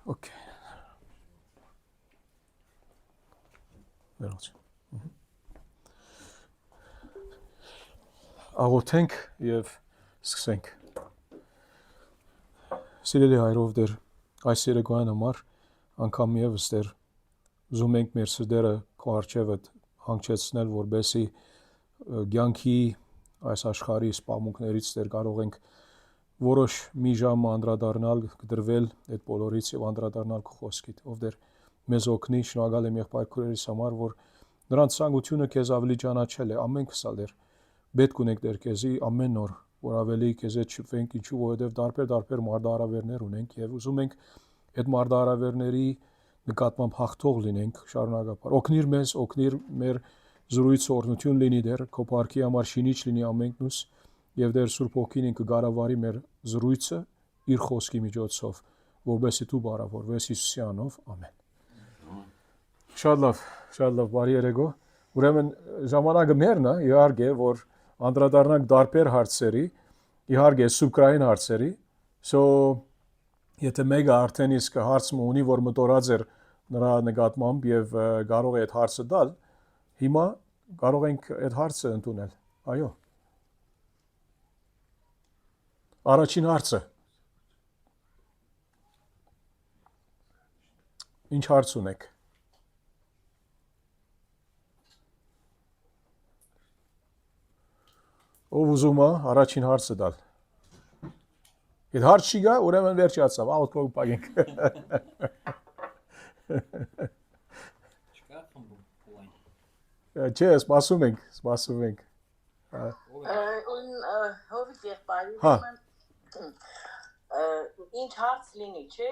Okay. Աղոթենք եւ սկսենք։ Սիրելի հայրով դեր այս երեկոյան համար անգամ եւս դեր ուզում ենք մեր սրտերը քո առջևդ հանգչեցնել, որբեսի ցանկի այս աշխարհի սպամունքներից դեր կարող ենք որոշ մի ժամ անդրադառնալ, կդրվել այդ բոլորից եւ անդրադառնալ քո խոսքիդ, ով դեր մեզ օգնի, շնորհակալ եմ եղբայր քույրերիս համար, որ նրանց ցանկությունը քեզ ավելի ճանաչել է, ամենքս ալ դեր պետք ունենք դեր քեզի ամեն օր, որ ավելի քեզ հետ շփվենք, ինչու որովհետեւ դարբեր մարտահրավերներ ունենք եւ ուզում ենք այդ մարտահրավերների նկատմամբ հաղթող լինենք շարունակապար։ Օգնիր մեզ, օգնիր մեր զրույցը օրհնություն լինի դեր, քո փառքի համար շինիչ լինի ամենքնուս եւ դեր Սուրբ Հոգին կգարավարի մեր զրույցը իր խոսքի միջոցով, որովհետեւ դու բարավորվես Հիսուսի անով, ամեն։ Շատ լավ, բարի երեկո։ Ուրեմն ժամանակը մերն է, իհարկե, որ անդրադառնանք դարբեր հարցերի, իհարկե սուբկրային հարցերի, եթե մեկը արդեն իսկ հարցը ունի, որ մտորած էր նրա նկատմամբ եւ կարող է այդ հարցը տալ, հիմա կարող ենք այդ հարցը ընդունել։ Այո։ Առաջին հարցը։ Ինչ հարց ունեք։ Ով ուզում է առաջին հարցը տալ։ Այդ հարց չի գա, ուրեմն վերջացավ, աղոթքով պագենք։ Չկա խմբում պոյն։ Չէ, սպասում ենք։ Հովիտ եղբայրը ինչ հարց լինի, չէ։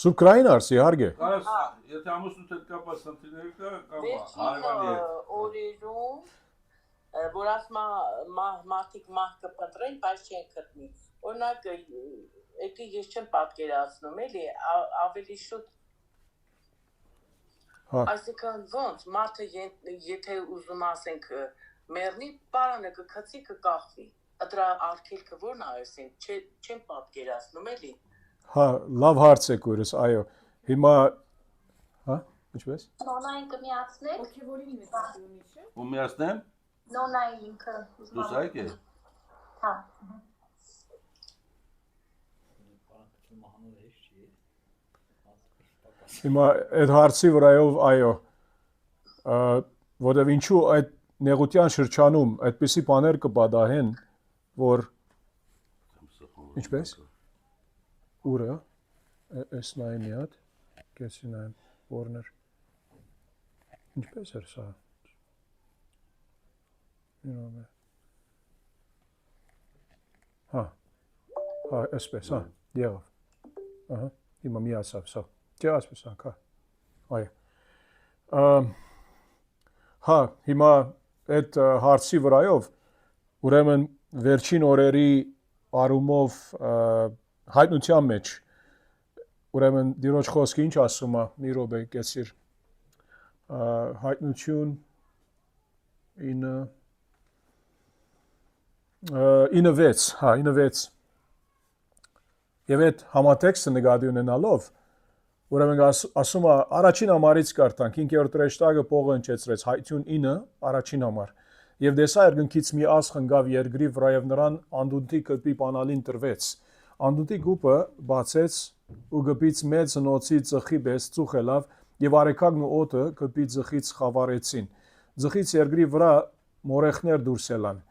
Սուբկրային հարց, իհարկե։ Կարաս, եթե ամուսնուդ հետ կապված խնդիրներ կա, կամ հարևանի հետ։ Օրերում որ ասма մարդիկ մահ կպտրեն, բայց չեն գտնի։ Օրինակ, եկի ես չեմ պատկերացնում, էլի, ավելի շուտ այսինքն ոնց մարդը եթե ուզում ասենք մեռնի, պարանը կգցի, կկախվի։ Դրա արգելքը ո՞րն է այսինքն, չեմ պատկերացնում, էլի։ Հա, լավ հարց է քույրս, այո։ Հիմա ինչպես։ Նոնային կմիացնեք։ Ոգևորին մտածումի չէ։ ու միացնեմ։ Նոնային ինքը։ Դուս այք է։ Հա։ Հիմա այդ հարցի վրայով այո, որովհետև ինչու այդ նեղության շրջանում այդպիսի բաներ կպատահեն, որ ինչպես ուրը էս նայեմ մի հատ, կեսի նայեմ Warner ինչպես էր սա հա այսպես հա եղավ ահա հիմա միացավ սա չէ այսպես հա այո հա հիմա այդ հարցի վրայով ուրեմն վերջին օրերի արումով հայտնության մեջ ուրեմն դիրոջ խոսքը ինչ ասում է մի րոպե կեցիր հայտնություն 9:6 հա 9:6 եւ այդ համատեքստը նկատի ունենալով ուրեմն ասում է առաջին համարից կարդանք 5-րդ հրեշտակը Պողը ընչեցրեց հայտնություն 9 առաջին համար եւ դեսա երկնքից մի ասխ ընկավ երկրի վրա եւ նրան անդունդի կպի բանալին տրվեց անդունդի գուպը բացեց ու գպից մեծ նոցի ծխի պես ծուխելով եւ արեքագն ու օդը կպի ծխից խավարեցին ծխից երկրի վրա մորեխներ դուրս ելան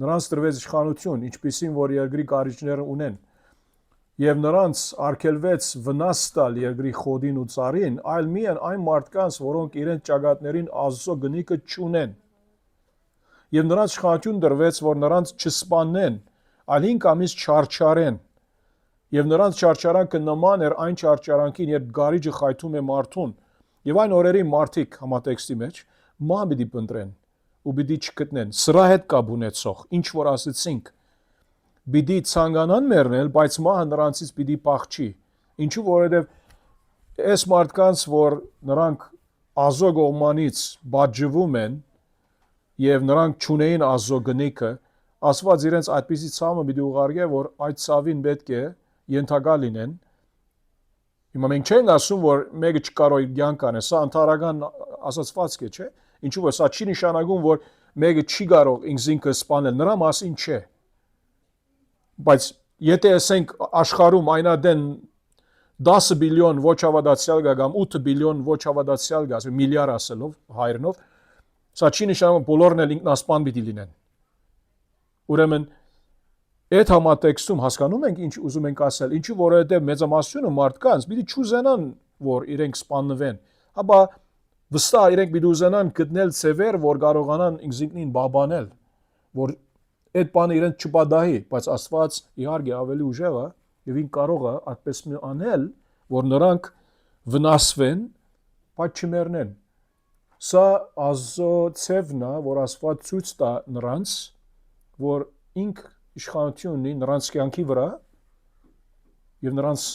նրանց տրվեց իշխանություն ինչպիսին որ երկրի կարիճները ունեն եւ նրանց արգելվեց վնաս տալ երկրի խոդին ու ծառին այլ միայն այն մարդկանց որոնք իրենց ճակատներին Աստծո գնիկը չունեն եւ նրանց իշխանություն տրվեց որ նրանց չսպանեն այլ 5 ամիս չարչարեն եւ նրանց չարչարանքը նման էր այն չարչարանքին երբ գարիջը խայթում է մարդուն եւ այն օրերի մարդիկ համատեքստի մեջ մահ պիտի փնտրեն ու պիտի չգտնեն սրա հետ կապ ունեցող ինչ որ ասեցինք պիտի ցանկանան մեռնել բայց մահը նրանցից պիտի փախչի ինչու որովհետեւ այս մարդկանց որ նրանք Աստծո կողմանից բաժվում են եւ նրանք չունեին Աստծո գնիկը Աստված իրենց այդպիսի ցավը պիտի ուղարկե որ այդ ցավին պետք է ենթակա լինեն Հիմա մենք չենք ասում, որ մեկը չկարող իր կյանք անե, սա ընդհանրական ասացվածք է, չէ՞։ Ինչու՞ որ սա չի նշանակում, որ մեկը չի կարող ինքը սպանել, նրա մասին չէ։ Բայց եթե ասենք աշխարհում այնադեն 10 բիլիոն ոչ հավատացյալ գա կամ 8 բիլիոն ոչ հավատացյալ գա, միլիարդ ասելով հայերենով, սա չի նշանակում բոլորն էլ ինքնասպան պիտի լինեն։ Ուրեմն այդ համատեքստում հասկանում ենք ինչ ուզում ենք ասել, ինչու որովհետև մեծամասնությունը մարդկանց պիտի չուզենան, որ իրենք սպանվեն, հաբա վստահ իրենք պիտի ուզենան գտնել ծևեր, որ կարողանան ինքնին բաբանել, որ այդ բանը իրենց չպատահի, բայց Աստված իհարկե ավելի ուժեղ է եւ ինք կարող է այդպես մի անել, որ նրանք վնասվեն, բայց չմեռնեն։ Սա ազո ծևն է, որ Աստված ցույց տա նրանց, որ ինք իշխանություն ունի նրանց կյանքի վրա եւ նրանց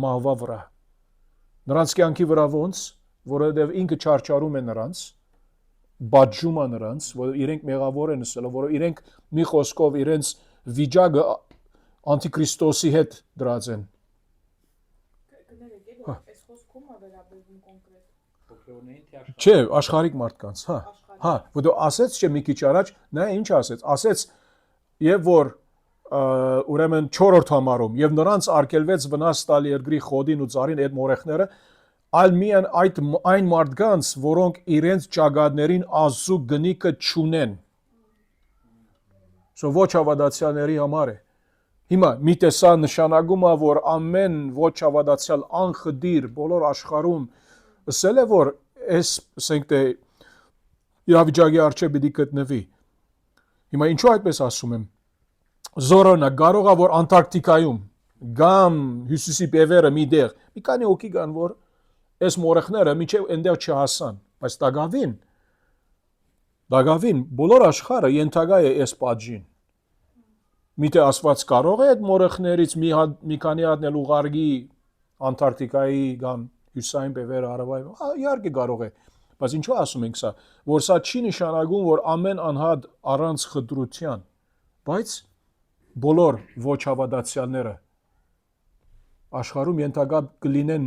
մահվա վրա։ Նրանց կյանքի վրա ոնց, որովհետեւ ինքը չարչարում է նրանց, բաժում է նրանց, որ իրենք մեղավոր են ասել, որ իրենք մի խոսքով իրենց վիճակը անտիքրիստոսի հետ դրած են։ Այս խոսքում է վերաբերվում կոնկրետ։ Չէ, աշխարհիկ մարդկանց, հա։ Հա, որ դու ասեց չէ մի քիչ առաջ, նա ինչ ասեց, ասեց եւ որ ուրեմն 4-րդ համարում եւ նրանց արգելվեց վնաս տալ երկրի խոդին ու ծառին այդ մորեխները, այլ միայն այն մարդկանց, որոնք իրենց ճակատներին ազու գնիկը չունեն։ Սո ոչ հավատացյալների համար է։ Հիմա մի տեսա նշանակում է, որ ամեն ոչ հավատացյալ անխդիր բոլոր աշխարհում ասել է, որ այս ասենք թե իրավիճակի առջև պիտի գտնվի։ Հիմա ինչու այդպես ասում եմ։ Զորոնա կարող է որ Անտարկտիկայում կամ հյուսիսի բևերը մի դեղ մի քանի հոգի կան, որ այս մորեխները միջև այնտեղ չհասան, բայց Դագավին բոլոր աշխարհը ենթակա է այս պատժին։ Միթե Աստված կարող է այդ մորեխներից մի քանի հատն էլ ուղարկի Անտարկտիկայի կամ հյուսային բևերը հարավային, իհարկե կարող է, բայց ինչու ասում ենք սա, որ սա չի նշանակում, որ ամեն անհատ առանց խտրության, բայց բոլոր ոչ հավատացյալները աշխարհում ենթակա կլինեն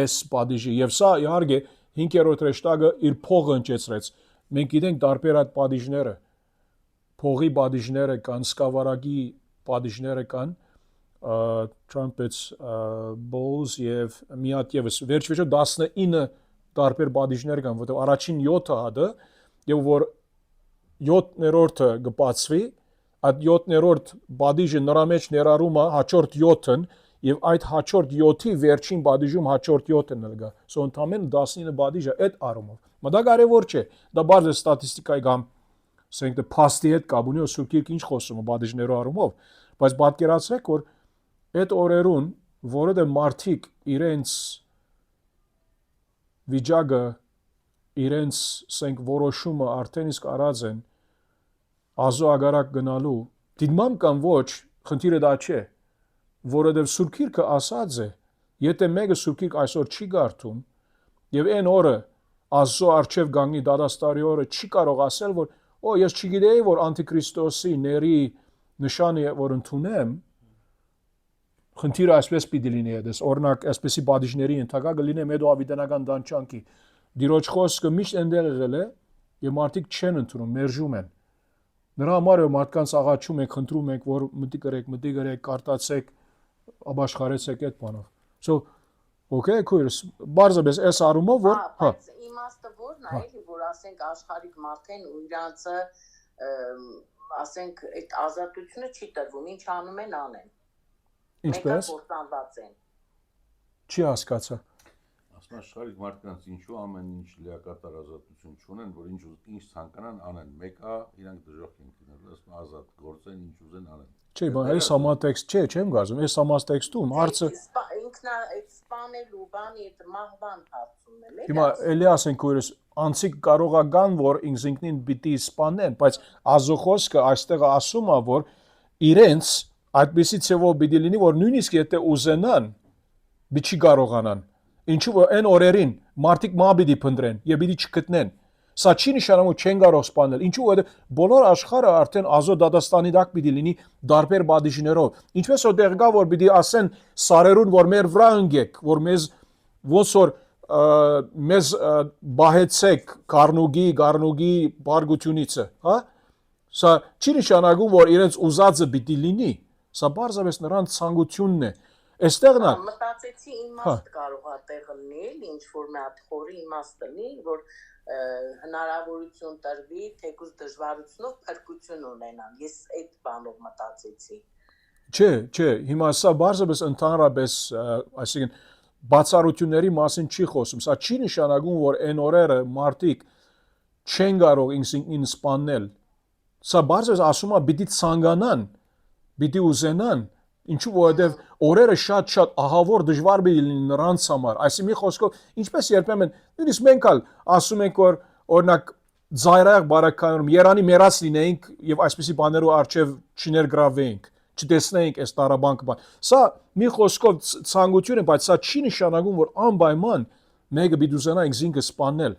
այս պատիժի եւ սա իհարկե 5-րդ հրեշտակը իր փողը ընճեցրեց։ Մենք գիտենք տարբեր այդ պատիժները, փողի պատիժները կան, սկավառակի պատիժները կան, trumpets, bowls եւ մի հատ եւս վերջվերջո 19 տարբեր պատիժներ կան, որտեղ առաջին 7 հատը եւ որ 7-րդը կբացվի, այդ 7-րդ պատիժը նրա մեջ ներառում է հաջորդ 7-ն եւ այդ հաջորդ 7-ի վերջին պատիժում հաջորդ 7-ն էլ կա։ Սո ընդամենը 19 պատիժ է այդ առումով։ Մա դա կարևոր չէ։ Դա բարձր ստատիստիկայի կամ ասենք թե փաստի հետ կապ ունի, Սուրբ Գիրքը ինչ խոսում է պատիժներու առումով, բայց պատկերացրեք, որ այդ օրերուն, որովհետեւ մարդիկ իրենց վիճակը, իրենց ասենք որոշումը արդեն իսկ արած են ազո ագարակ գնալու, դիտմամ կամ ոչ, խնդիրը դա չէ, որովհետեւ Սուրբ Գիրքը ասած է, եթե մեկը Սուրբ Գիրք այսօր չի կարդում եւ այն օրը Աստծո առջև գանգնի դադաստարի օրը չի կարող ասել, որ ես չգիտեի, որ Անտիքրիստոսի ների նշանը որ ընդունեմ, խնդիրը այսպես պիտի լինի այդպես, օրինակ այսպեսի պատիժների ենթակա կլինեմ հետո ավիտենական դանչանքի։ Դիրոջ խոսքը միշտ այնտեղ եղել է եւ մարդիկ չեն ընդունում, մերժում են։ Նրա համար է մարդկանց աղաչում ենք, խնդրում ենք, որ մտի գրեք, կարտացեք, ապաշխարեցեք այդ բանով։ So okay, քույրս, բարձրապես այս առումով որ հա, բայց իմաստը որն է, էլի որ ասենք աշխարհիկ մարդեն ու իրանցը ասենք այդ ազատությունը չի տրվում, ինչ անում են անեն։ ինչպես Մեկը են։ չի հասկացա։ Ասում աշխարհիկ մարդկանց ինչու ամեն ինչ լիակատար ազատություն չունեն, որ ինչ ցանկանան անեն։ Մեկը իրանք դժոխք են դնել, ասում ազատ գործեն, ինչ ուզեն անեն։ Չէ, բայց այս համատեքստ չէ, չեմ գազում, այս համատեքստում հարցը ինքնա այդ սպանելու բանի այդ մահվան հարցումն է։ Հիմա էլի ասենք քույրս, անցիկ կարողական որ ինքնին պիտի սպանեն, բայց ազոխոսքը այստեղ ասում է, որ իրենց այդպեսի ցեվով պիտի լինի, որ նույնիսկ եթե ուզենան, պիտի կարողանան։ Ինչու որ այն օրերին մարդիկ մահ պիտի փնտրեն եւ պիտի չգտնեն։ Սա չի նշանակում չեն կարող սպանել։ Ինչու՞ որ բոլոր աշխարհը արդեն Ազո Դադաստանի դակ պիտի լինի դարբեր բادشներով։ Ինչպես որտեղ կա որ պիտի ասեն սարերուն որ մեր վրա ընկեք, որ մեզ ոնց որ մեզ բահեցեք գառնուգի բարգությունից, հա? Սա չի նշանակում որ իրենց ուզածը պիտի լինի։ Սա բարձրապես նրանց ցանկությունն է։ Այստեղն է մտածեցի իմաստ կարող է տեղը լինել, ինչ որ մի հատ խորի իմաստ լինի, որ հնարավորություն տրվի, թեկուզ դժվարությունով փրկություն ունենան։ Ես այդ բանով մտածեցի։ Չէ, հիմա սա բարձրապես ընդհանրապես, այսինքն բացառությունների մասին չի խոսում։ Սա չի նշանակում, որ այն օրերը մարդիկ չեն կարող ինքնին սպանել։ Սա բարձրապես ասում է, պիտի ցանկանան, պիտի ուզենան, ինչու որովհետև օրերը շատ ահավոր դժվար լինեն նրանց համար։ Այսինքն մի խոսքով, ինչպես երբեմն նույնիսկ մենք ալ ասում ենք, որ օրինակ ծայրահեղ բարակայում Երանի մեռած լինեինք եւ այսպիսի բաներով արժեվ չներգրավեինք, չտեսնեինք այս տարաբանկը բան։ Սա մի խոսքով ցանկություն է, բայց սա չի նշանակում, որ անպայման մեկը պիտի ուզենա ինքնին սպանել։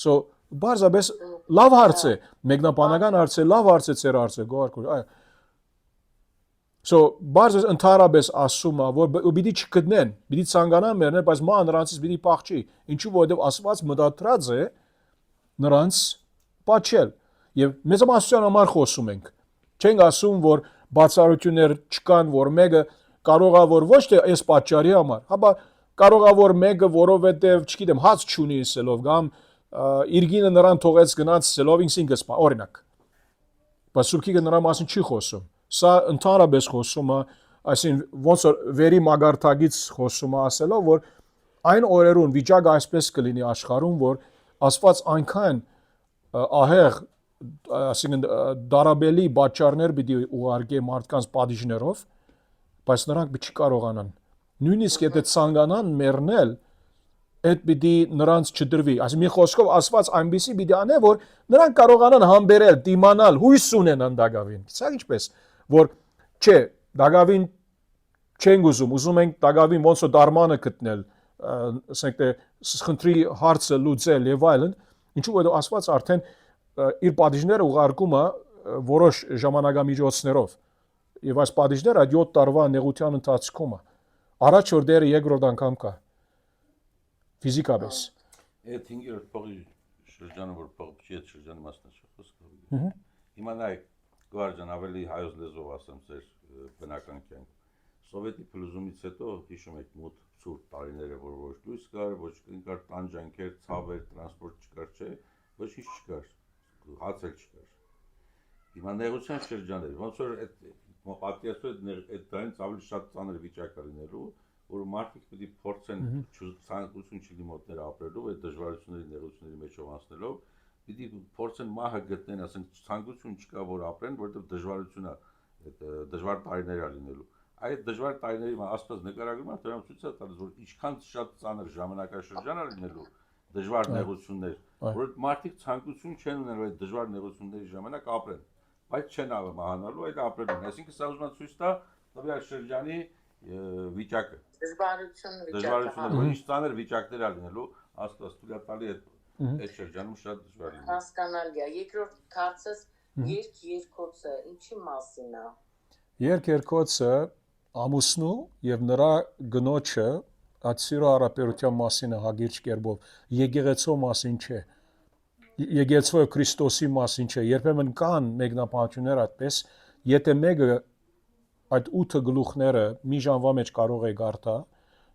So բարձրապես լավ հարց է, մեկնաբանական հարց է, լավ հարց է ծեր հարցը, գոհար, այո։ So բարձր ընդհանրապես ասում է, որ պիտի չգտնեն, պիտի ցանկանան մեռնել, բայց ման նրանցից պիտի փախչի։ Ինչու որովհետև Աստված մտադրած է նրանց պատճել։ Եվ մեծամասնության համար խոսում ենք։ Չենք ասում, որ բացառություններ չկան, որ մեկը կարող է որ ոչ թե այս պատճառի համար, հապա կարող է որ մեկը որովհետև, չգիտեմ, հաց չունի ասելով կամ իր գինը նրան թողեց գնաց ասելով ինքնին կսպա, օրինակ։ Բայց Սուրբիկը նրա մասին չի խոսում։ Սա ընդհանրապես խոսում է, այսինքն ոնց որ վերի մագարտագից խոսում է ասելով, որ այն օրերուն վիճակը այսպես կլինի աշխարհում, որ Աստված այնքան ահեղ, այսինքն դարաբելի պատճառներ պիտի ուղարկի մարդկանց պատիժներով, բայց նրանք չի կարողանան։ Նույնիսկ եթե ցանկանան մեռնել, այդ պիտի նրանց չդրվի։ Այսինքն մի խոսքով Աստված այնպեսի պիտի անե, որ նրանք կարողանան համբերել, դիմանալ, հույս ունենան Դագավին։ Իսկ ինչպես որ չէ, Դագավին չեն ուզում ենք Դագավին ոնց որ դարմանը գտնել, ասենք թե խնդրի հարցը լուծել եւ այլն, ինչու որ Աստված արդեն իր պատիժները ուղարկում է որոշ ժամանակամիջոցներով։ Եվ այս պատիժները 7 տարվա նեղության ընթացքում է։ Առաջ որ դերը երկրորդ անգամ կա։ Ֆիզիկապես։ Այդ 5-րդ փողի շրջանը որ փողի այդ շրջանի մասն է խոսքը։ Հիմա նայեք, Գվարջան ավելի հայոց լեզվով ասեմ ձեր բնական կյանք։ Սովետի փլուզումից հետո հիշում եք մոտ ցուրտ տարիները, որ ոչ լույս կար, ոչ կար տանջանքեր, ցավեր, տրանսպորտ չկար, չէ, ոչինչ չկար, հաց էլ չկար։ Հիմա նեղության շրջաներ, ոնց որ այդ պատկերացրու այդ դրանից ավելի շատ ծանր վիճակ է լինելու, որ մարդիկ պետք է փորձեն ցանկություն չլինի մոտներ ապրելու, այդ դժվարությունների, նեղությունների մեջով անցնելով, պիտի փորձեն մահը գտնեն, ասենք ցանկություն չկա որ ապրեն, որովհետև դժվարությունն է, այդ դժվար տարիներ է լինելու։ Այդ դժվար տարիներիမှာԱստված նկարագրում է, դրանով ցույց է տալիս, որ ինչքան շատ ծանր ժամանակաշրջան է լինելու, դժվար նեղություններ, որ մարդիկ ցանկություն չեն ունենալու այդ դժվար նեղությունների ժամանակ ապրեն, բայց չեն մահանալու, այդ ապրելուն։ Այսինքն սա ուզում է ցույց տա տվյալ շրջանի վիճակը։ Դժվարությունը, որ ինչ ծանր վիճակներ է լինելու, Աստված թույլ է տալի այդ շրջանում շատ դժվար լինի։ Հասկանալի է։ Երկրորդ հարցս երկոցը ինչի մասին է։ Երկոցը ամուսնու եւ նրա գնոջը ացիրո հարաբերության մասին է հագիրճ կերպով, եկեղեցու մասին չէ։ Եկեղեցու Քրիստոսի մասին չէ։ Երբեմն կան մեկնաբանություններ այդպես, եթե մեկը այդ 8 գլուխները մի ժամվա մեջ կարող է գարտա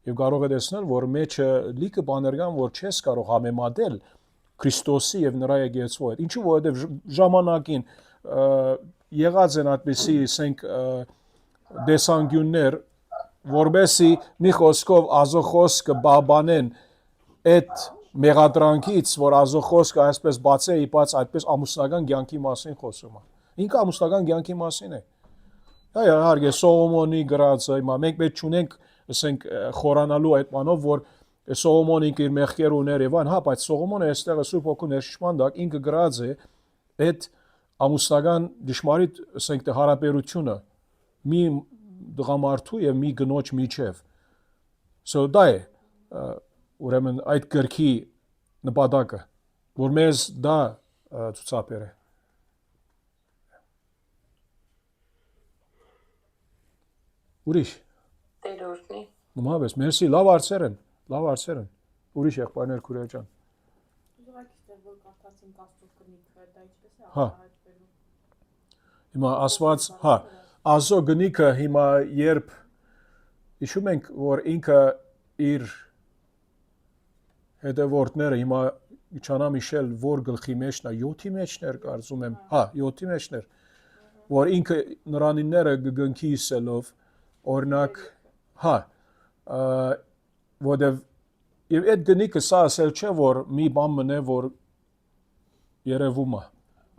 եւ կարող է տեսնել, որ մեջը լիքը բաներ կան, որ չես կարող համեմատել Քրիստոսի եւ նրա եկեղեցու հետ։ Ինչու որովհետեւ ժամանակին եղած են այդպիսի, ասենք, դեսանգյուններ, որբեսի մի խոսքով ազոխոսքը բաբանեն այդ մեղադրանքից, որ ազոխոսքը այսպես բաց է իբաց այդպես ամուսնական կյանքի մասին խոսում է։ Ինքը ամուսնական կյանքի մասին է։ Այո, հարգե Սողոմոնի գրածը, հիմա մենք պետք չունենք, ասենք, խորանալու այդ բանով, որ Սողոմոնը ինքը իր մեղքեր ուներ եւ այն, հա, բայց Սողոմոնը այստեղ Սուրբ Հոգու ներշնչման տակ ինքը գրած է այդ ամուսնական դժմարիտ, ասենք, թե հարաբերությունը մի դղամարդու եւ մի գնոջ միջև։ So դա է ուրեմն այդ գրքի նպատակը, որ մեզ դա ցուցաբեր է։ Ուրիշ Տեր օրհնի։ Մամավես, մերսի, լավ արծեր են։ Ուրիշ եղբայրներ քուրե ջան։ Ուղղակի որ կարդացինք Աստծո կնիքը, դա ինչպես է Հա։ արտահայտվելու։ Հիմա ասված, հա, Աստծո գնիքը հիմա երբ հիշում ենք, որ ինքը իր հետևորդները հիմա չանամ իշել որ գլխի մեջն է 7-ի մեջներ կարծում եմ, հա, 7-ի մեջներ, որ ինքը նրանինները գգնքի իսելով օրինակ, հա, որտեվ եւ այդ գնիքը սա ասել չէ որ մի բան մնե որ երևում է։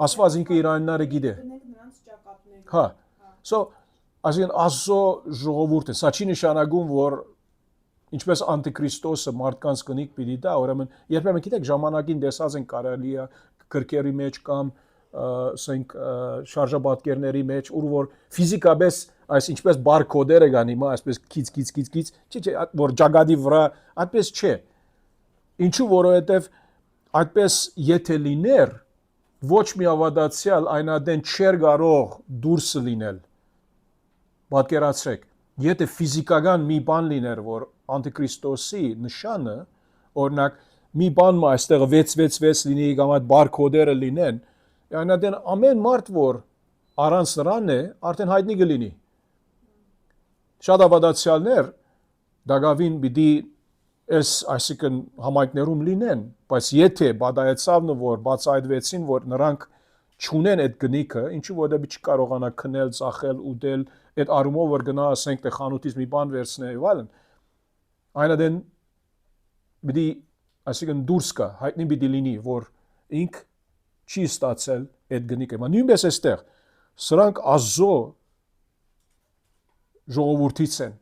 Աստված ինքը իր անունները գիտե։ Գնենք նրանց ճակատները։ Հա։ So, այսինքն Աստծո ժողովուրդը, սա չի նշանակում, որ ինչպես անտիքրիստոսը մարդկանց կնիկ պիտի դա, ուրեմն երբեմն գիտեք ժամանակին տեսած են կարելի է քրքերի մեջ կամ ասենք շարժաբատկերների մեջ, ուր որ ֆիզիկապես այս ինչպես բարկոդերը կան հիմա, այսպես քիծ, չի, որ ճակատի վրա, այդպես չէ։ Ինչու որովհետև այդպես եթե լիներ, ոչ մի ավադացյալ այնադեն չէր կարող դուրս լինել։ Պատկերացրեք, եթե ֆիզիկական մի բան լիներ, որ անտիքրիստոսի նշանը, օրինակ մի բան մա այստեղ 666 լինի կամ այդ բարկոդերը լինեն, այնադեն ամեն մարդ որ առանց նրան է, արդեն հայտնի կլինի։ Շատ ավադացյալներ դակավին պիտի այսինքն համայնքներում լինեն, բայց եթե բադայեցավն որ բացայտվեցին, որ նրանք չունեն այդ գնիքը, ինչու որտեղ չի կարողանա քնել, ծախել, ուտել, այդ արումով որ գնա ասենք թե խանութից մի բան վերցնե եւ այլն, այնադեն պիտի այսինքն դուրս կա, հայտնի պիտի լինի, որ ինք չի ստացել այդ գնիքը։ Ման նույնպես էստեղ սրանք Աստծո ժողովուրդից են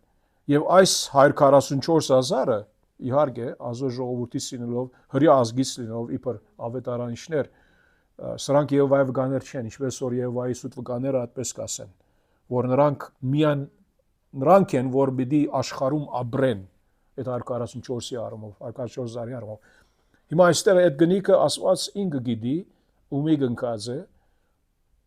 եւ այս 144,000-ը իհարկե Աստծո ժողովրդից լինելով հրի ազգից լինելով իբր ավետարանիչներ սրանք Եհովայի վկաներ չեն, ինչպես որ Եհովայի սուտ վկաները այդպես կասեն, որ նրանք են, որ պիտի աշխարհում ապրեն այդ 144-ի առումով, 144,000-ի առումով։ Հիմա այստեղ այդ գնիքը Աստված ինքը գիտի ու մի գնկած է,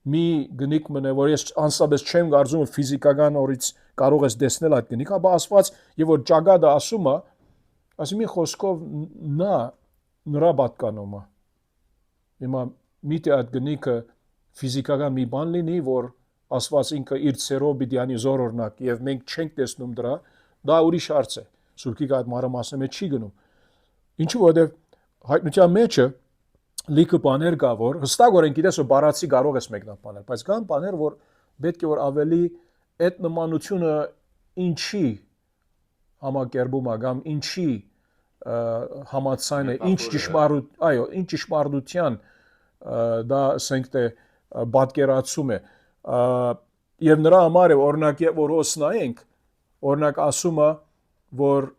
մի գնիկ մնե, որ ես անսաբես չեմ կարծում ֆիզիկական օրից կարող ես տեսնել այդ գնիքը, ապա Աստված եւ որ ճակատը ասում է, ասի մի խոսքով նրա պատկանում է։ Հիմա միտի այդ գնիքը ֆիզիկական մի բան լինի, որ Աստված ինքը իր ցերով պիտի անի զորօրինակ եւ մենք չենք տեսնում դրա, դա ուրիշ հարց է։ Սուրբի այդ մարամասը մեջ չի գնում։ Ինչու որովհետեւ հայտնության մեջը լիքը բաներ կա, որ հստակորեն գիտես որ բառացի կարող ես մեկնաբանել, բայց կան բաներ, որ պետք է որ ավելի այդ նմանությունը ինչի համակերպում է կամ ինչի համացայն է, ինչ ճշմարտության դա ասենք թե պատկերացում է եւ նրա համար է օրինակ որ հոսնայենք օրինակ ասում է որ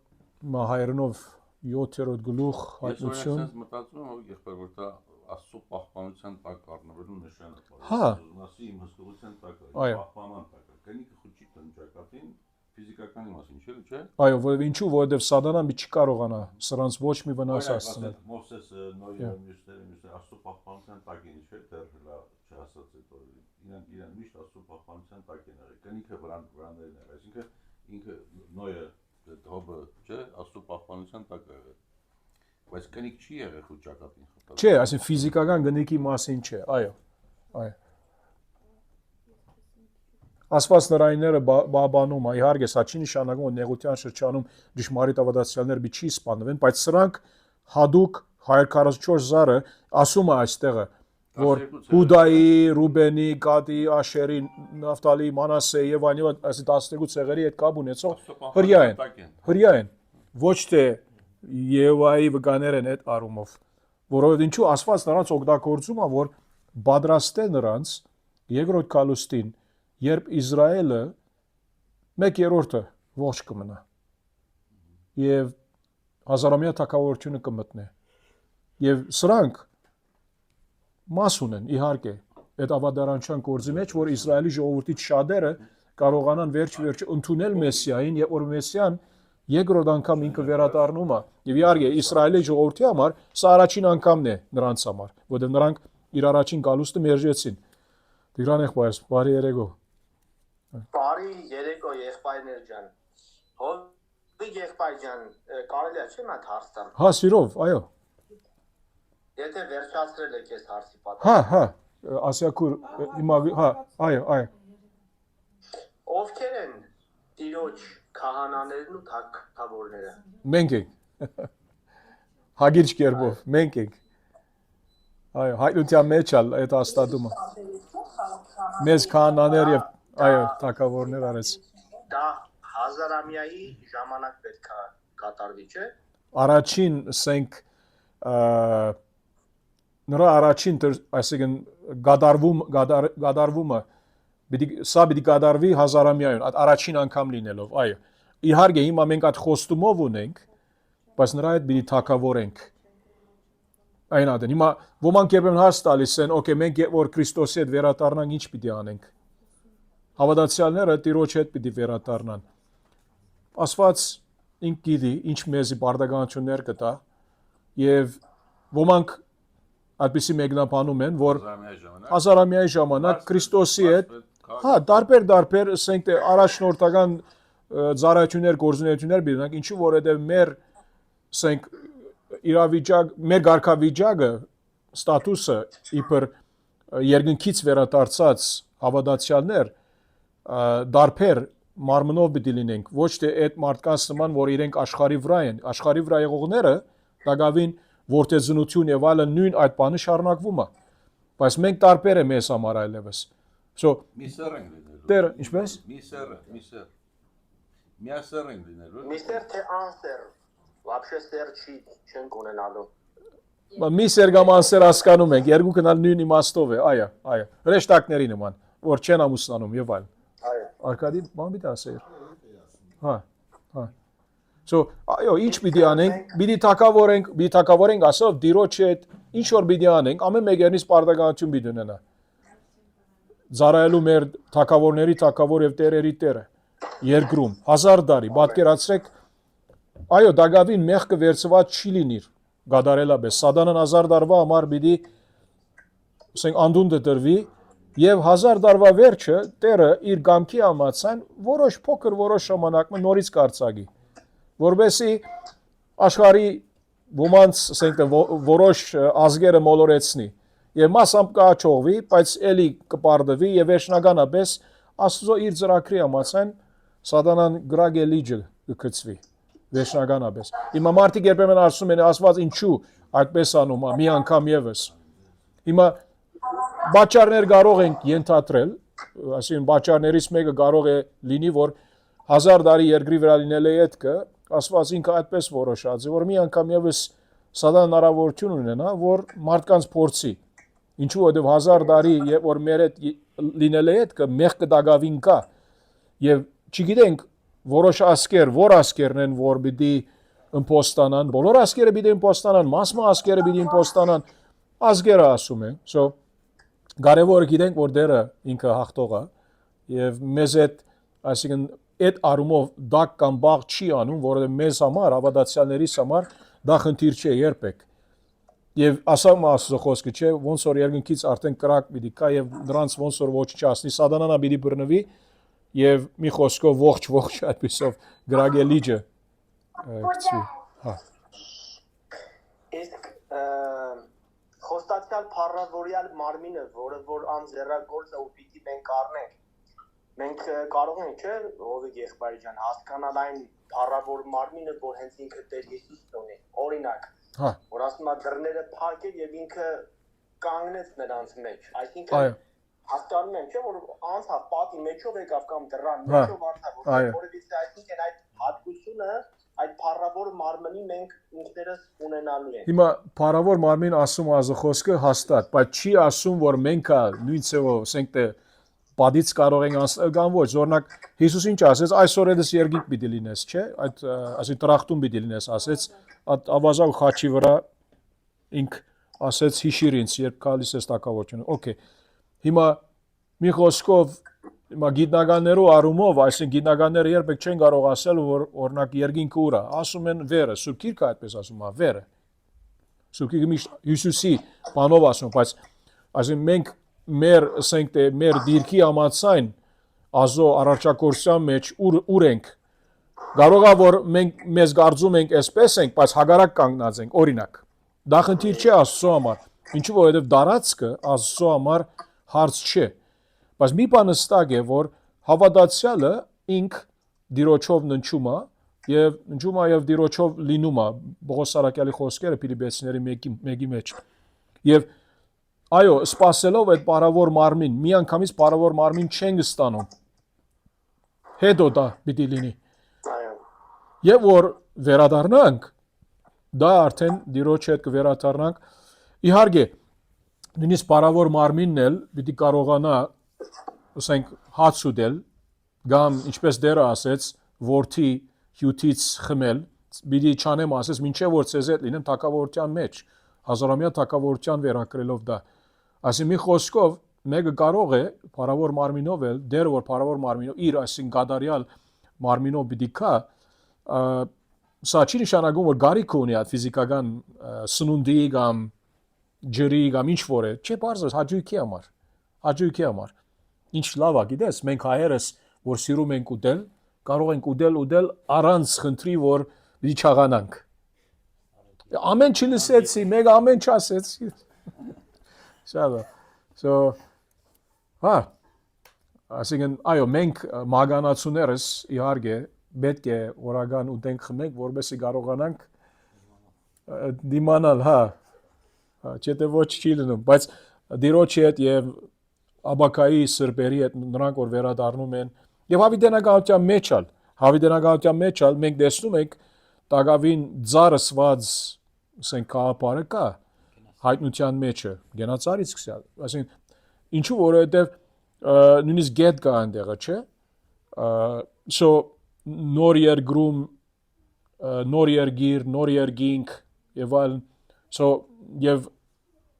հայերենով 7-րդ գլուխ հայտնություն ես մտածում եմ եղբայր որ դա Աստծո պահպանության տակ առնվելու նշան է։ Հա։ Մասի իմ հսկողության տակ է, պահպանման տակ է։ Կնիկը խոչի տնջակատին ֆիզիկականի մասին չէ՞։ Այո, որովհետև ինչու, որովհետև սատանան չի կարողանա սրանց ոչ մի վնաս հասցնել։ Մովսեսը, Նոյը, մյուսները Աստծո պահպանության տակ են, չէ՞, դեռ չհասած այդ օրը։ Իրան միշտ Աստծո պահպանության տակ են եղել։ Կնիկը վրաններն եղել, այսինքն ինքը Նոյը հոբը, չէ, Աստծո պահպանության տակ է եղել։ Բայց կնիկ չի եղել խոճակատին խփել։ Չէ, այսինքն ֆիզիկական գնիկի մասին չէ, այո։ Այո։ Աստված նրայինները բաբանում է, իհարկե, սա չի նշանակում, որ նեղության շրջանում ճշմարիտ ավադացյալներ չի սպանվեն, բայց սրանք հadouk 144,000-ը ասում է այստեղը, որ Հուդայի, Ռուբենի, Գադի, Աշերի, Նավտալի, Մանասե եւ այլն, այսի 12 ցեղերի հետ կապ ունեցող հրյա են, ոչ թե Եհովայի վկաներ են այդ առումով, որովհետեւ ինչու Աստված նրանց օգտագործում է, որ պատրաստե նրանց երկրորդ կալուստին, երբ Իսրայելը 1/3-ը ողջ կմնա եւ հազարամյա թագավորությունը կմտնի եւ սրանք մաս ունեն իհարկե այդ ավադարանչան գործի մեջ, որ Իսրայելի ժողովրդից շատերը կարողանան վերջ-վերջը ընդունել Մեսիային եւ որ Մեսիան երկրորդ անգամ ինքը վերադառնում է եւ իհարկե Իսրայելի ժողովրդի համար սա առաջին անգամն է նրանց համար, որովհետեւ նրանք իր առաջին գալուստը մերժեցին։ Տիրան եղբայրս, բարի երեկո։ Բարի երեկո եղբայրներ ջան։ Հովի եղբայր ջան, կարելի է չէ՞ մատ հարց տամ։ Հա, սիրով, այո։ Եթե վերջացրել եք այս հարցի պատասխանը։ Հա, ասիակուր հիմա հա, այո։ Ովքեր են Տիրոջ քահանաներն ու թագավորները։ Մենք ենք։ Հագիրճ կերպով, մենք ենք։ Այո, հայտնության մեջ ալ այդ աստատումը։ Մեզ քահանաներ եւ այո, թագավորներ արեց։ Դա հազարամյայի ժամանակ պետք է կատարվի, չէ՞։ Առաջին ասենք նրա առաջին այսինքն գադարվումը պիտի գադարվի հազարամյայում, առաջին անգամ լինելով, այո։ Իհարկե հիմա մենք այդ խոստումով ունենք, բայց նրա հետ պիտի թակավորենք։ Այն ադեն։ Հիմա ոմանք երբեմն հաս տալիս են, օքեյ, մենք որ Քրիստոսի հետ վերադառնանք, ինչ պիտի անենք։ Հավատացյալները Տիրոջ հետ պիտի վերադառնան։ Աստված ինք գիտի, ինչ մեզի բարդականություններ կտա, եւ ոմանք այդպիսի մեկնաբանում են, որ հազարամյայի ժամանակ Քրիստոսի հետ, հա, դարբեր, ասենք թե առաջնորդական ծառայություններ, գործունեություններ բիրանք, ինչու որովհետև մեր, ասենք, իրավիճակ, մեր ղարքավիճակը, ստատուսը իբր երկնքից վերադարձած հավատացյալներ, դարբեր մարմնով պիտի լինենք, ոչ թե այդ մարդկանց նման, որ իրենք աշխարհի վրա են, աշխարհի վրա եղողները դակավին որդեզնություն եւ այլն նույն այդ բանը շարունակվում է, բայց մենք տարբեր է մեզ համար այլևս։ So Միսեր ենք լինելու։ Տեր, ինչպես։ Միսեր։ Միասեր ենք լինելու։ Միսեր թե անսեր։ Вообще սեր չի չենք ունենալու։ Միսեր կամ անսեր հասկանում ենք, երկուքն ալ նույն իմաստով է, այո։ Հրեշտակների նման, որ չեն ամուսնանում եւ այլն։ Այո։ Արկադի բան պիտի ասեր։ Հա։ So, այո, ինչ պիտի անենք, պիտի թակավորենք ասով Տիրոջ հետ ինչ որ պիտի անենք, ամեն մեկերնից պարտականություն պիտի ունենա։ Զարայելու մեր թակավորների թակավոր եւ տերերի տերը երկրում 1000 տարի, պատկերացրեք, այո, դակավին մեղքը վերցված չի լինիր, գադարելաբես, սատանան 1000 տարվա համար պիտի ասենք անդունդը դրվի եւ 1000 տարվա վերջը տերը իր գամքի համացան որոշ փոքր որոշ ժամանակը նորից կարծագի, որովհետեւ աշխարհի ոմանց ասենք որոշ ազգերը մոլորեցնի եւ մասամբ կաչողվի, բայց ելի կպարդվի եւ վերջնականապես Աստծո իր ծրագրի համացան սատանան գրագելիջը կգծվի վերջնականապես։ Հիմա մարդիկ երբեմն ասում են Աստված ինչու այդպես անում, մի անգամ եւս։ Հիմա բաճարներ կարող ենք ենթադրել, ասին բաճարներից մեկը կարող է լինի, որ 1000 տարի երկրի վրա լինել է ետքը, Աստված ինքը այդպես որոշած է, որ մի անգամ եւս սատանան հնարավորություն ունենա, որ մարդկանց փորձի։ Ինչու որովհետև 1000 տարի որ մեր հետ լինել է ետքը մեղքը դակավին կա եւ չգիտենք որոշ ասկեր, որ ասկերն են, որ պիտի իմպոստանան, բոլոր ասկերը պիտի իմպոստանան, մասմա ասկերը պիտի իմպոստանան, ազգերը ասում են։ So կարևորը գիտենք, որ դերը ինքը հաղթող է եւ մեզ այդ, այսինքն այդ արումով դակ կամ բաղ չի անում, որովհետեւ մեզ համար, հավատացյալներիս համար դա խնդիր չէ երբեք։ Եվ ասամ Աստծո խոսքը չէ, ոնց որ երկնքից արդեն կրակ պիտի կա եւ նրանց ոնց որ ոչնչացնի, սատանան պիտի բռնվի եւ մի խոսքով ողջ այդպեսով գրագելիջը գցվի։ Հա։ Իսկ խոստացյալ փառավորյալ մարմինը, որը որ անձեռագործ է ու պիտի մենք առնենք, մենք կարող ենք չէ, ով է եղբայր ջան, հասկանալ այն փառավոր մարմինը, որ հենց ինքը Տեր Հիսուսն ունի։ Օրինակ, հա, որ ասում է դռները փակել եւ ինքը կանգնեց նրանց մեջ, այսինքն հասկանում եմ չէ, որ անցավ պատի մեջով եկավ կամ դռան մեջով անցավ, որովհետեւ այսինքն այդ հատկությունը այդ փառավոր մարմնի մենք ինքներս ունենալու ենք։ Հիմա փառավոր մարմին ասում Աստծո խոսքը հաստատ, բայց չի ասում, որ մենք նույն ցեվով, ասենք թե պատից կարող ենք անցնել կամ ոչ, օրինակ Հիսուս ինչ ասեց, այսօր էս երկինք պիտի լինես, չէ՞, այդ ասի տրախտում պիտի լինես, ասեց, այդ ավազակ խաչի վրա ինք ասեց հիշիր ինձ, երբ գալիս ես տակավորությունը։ Okay։ Հիմա մի խոսքով Հիմա գիտնականներու առումով, այսինքն գիտնականները երբեք չեն կարող ասել, որ օրինակ երկինքը ուր է, ասում են վերը, Սուրբ Գիրքը այդպես ասում է, վերը։ Սուրբ Գիրքը միշտ Հիսուսի բանով ասում, բայց այսինքն մենք մեր, ասենք թե մեր դիրքի համաձայն ազո առարչակորության մեջ ուր ենք։ Կարող է որ մենք մեզ կարծում ենք այսպես ենք, բայց հագարակ կանգնած ենք, օրինակ։ Դա խնդիր չէ Աստծո համար, ինչու որովհետև դարածքը Աստծո համար հարց չէ։ Բայց մի բան հստակ է, որ հավատացյալը ինք դիրոջով ննչում է եւ ննչում է եւ դիրոջով լինում է Պողոս Սարակյալի խոսքերը Ֆիլիպպեցիների 1-ի մեջ։ Եվ այո, սпасելով այդ բարավոր մարմին, միանգամից բարավոր մարմին չեն ստանում։ Հետո դա պիտի լինի։ Եվ որ վերադառնանք, դա արդեն դիրոջ հետ կվերադառնանք։ Իհարկե, նույնիսկ բարավոր մարմինն էլ պիտի կարողանա, ասենք, հաց ուտել, կամ ինչպես դերը ասեց, որդի հյութից խմել, պիտի չանեմ ասես, մինչև որ ցեզ հետ լինեմ թակավորության մեջ, հազարամյա թակավորության վերակրելով դա։ Այսինքն մի խոսքով մեկը կարող է բարավոր մարմինով էլ, դերը որ բարավոր մարմինով իր, այսինքն գադարյալ մարմինով պիտի կա, սա չի նշանակում, որ գարիք ունի այդ ֆիզիկական սնունդի կամ ջրի կամ ինչ որ է, չէ, բարձր հաճույքի համար։ Ինչ լավ է, գիտես, մենք հայերս, որ սիրում ենք ուտել, կարող ենք ուտել առանց խնդրի, որ պիտի չաղանանք։ Ամեն չլսեցի, մեկ ամեն չասեցի։ Շատ է։ So, հա, այսինքն, այո, մենք մագանացուներս իհարկե պետք է օրական ուտենք խմենք, որովհետեւ կարողանանք դիմանալ, հա, չէ՞ թե ոչ չի լինում, բայց դիրոջի հետ եւ աբակայի սրբերի հետ նրանք որ վերադառնում են եւ հավիտենականության մեջ մենք տեսնում ենք տակավին ծարսված ասենք կապարը կա հայտնության մեջը գենացարից սկսյալ, այսինքն ինչու որովհետեւ նույնիսկ գետ կա այնտեղը, չէ՞, so նոր երկրում նոր երգիր, նոր երգինք եւ այլն, so եւ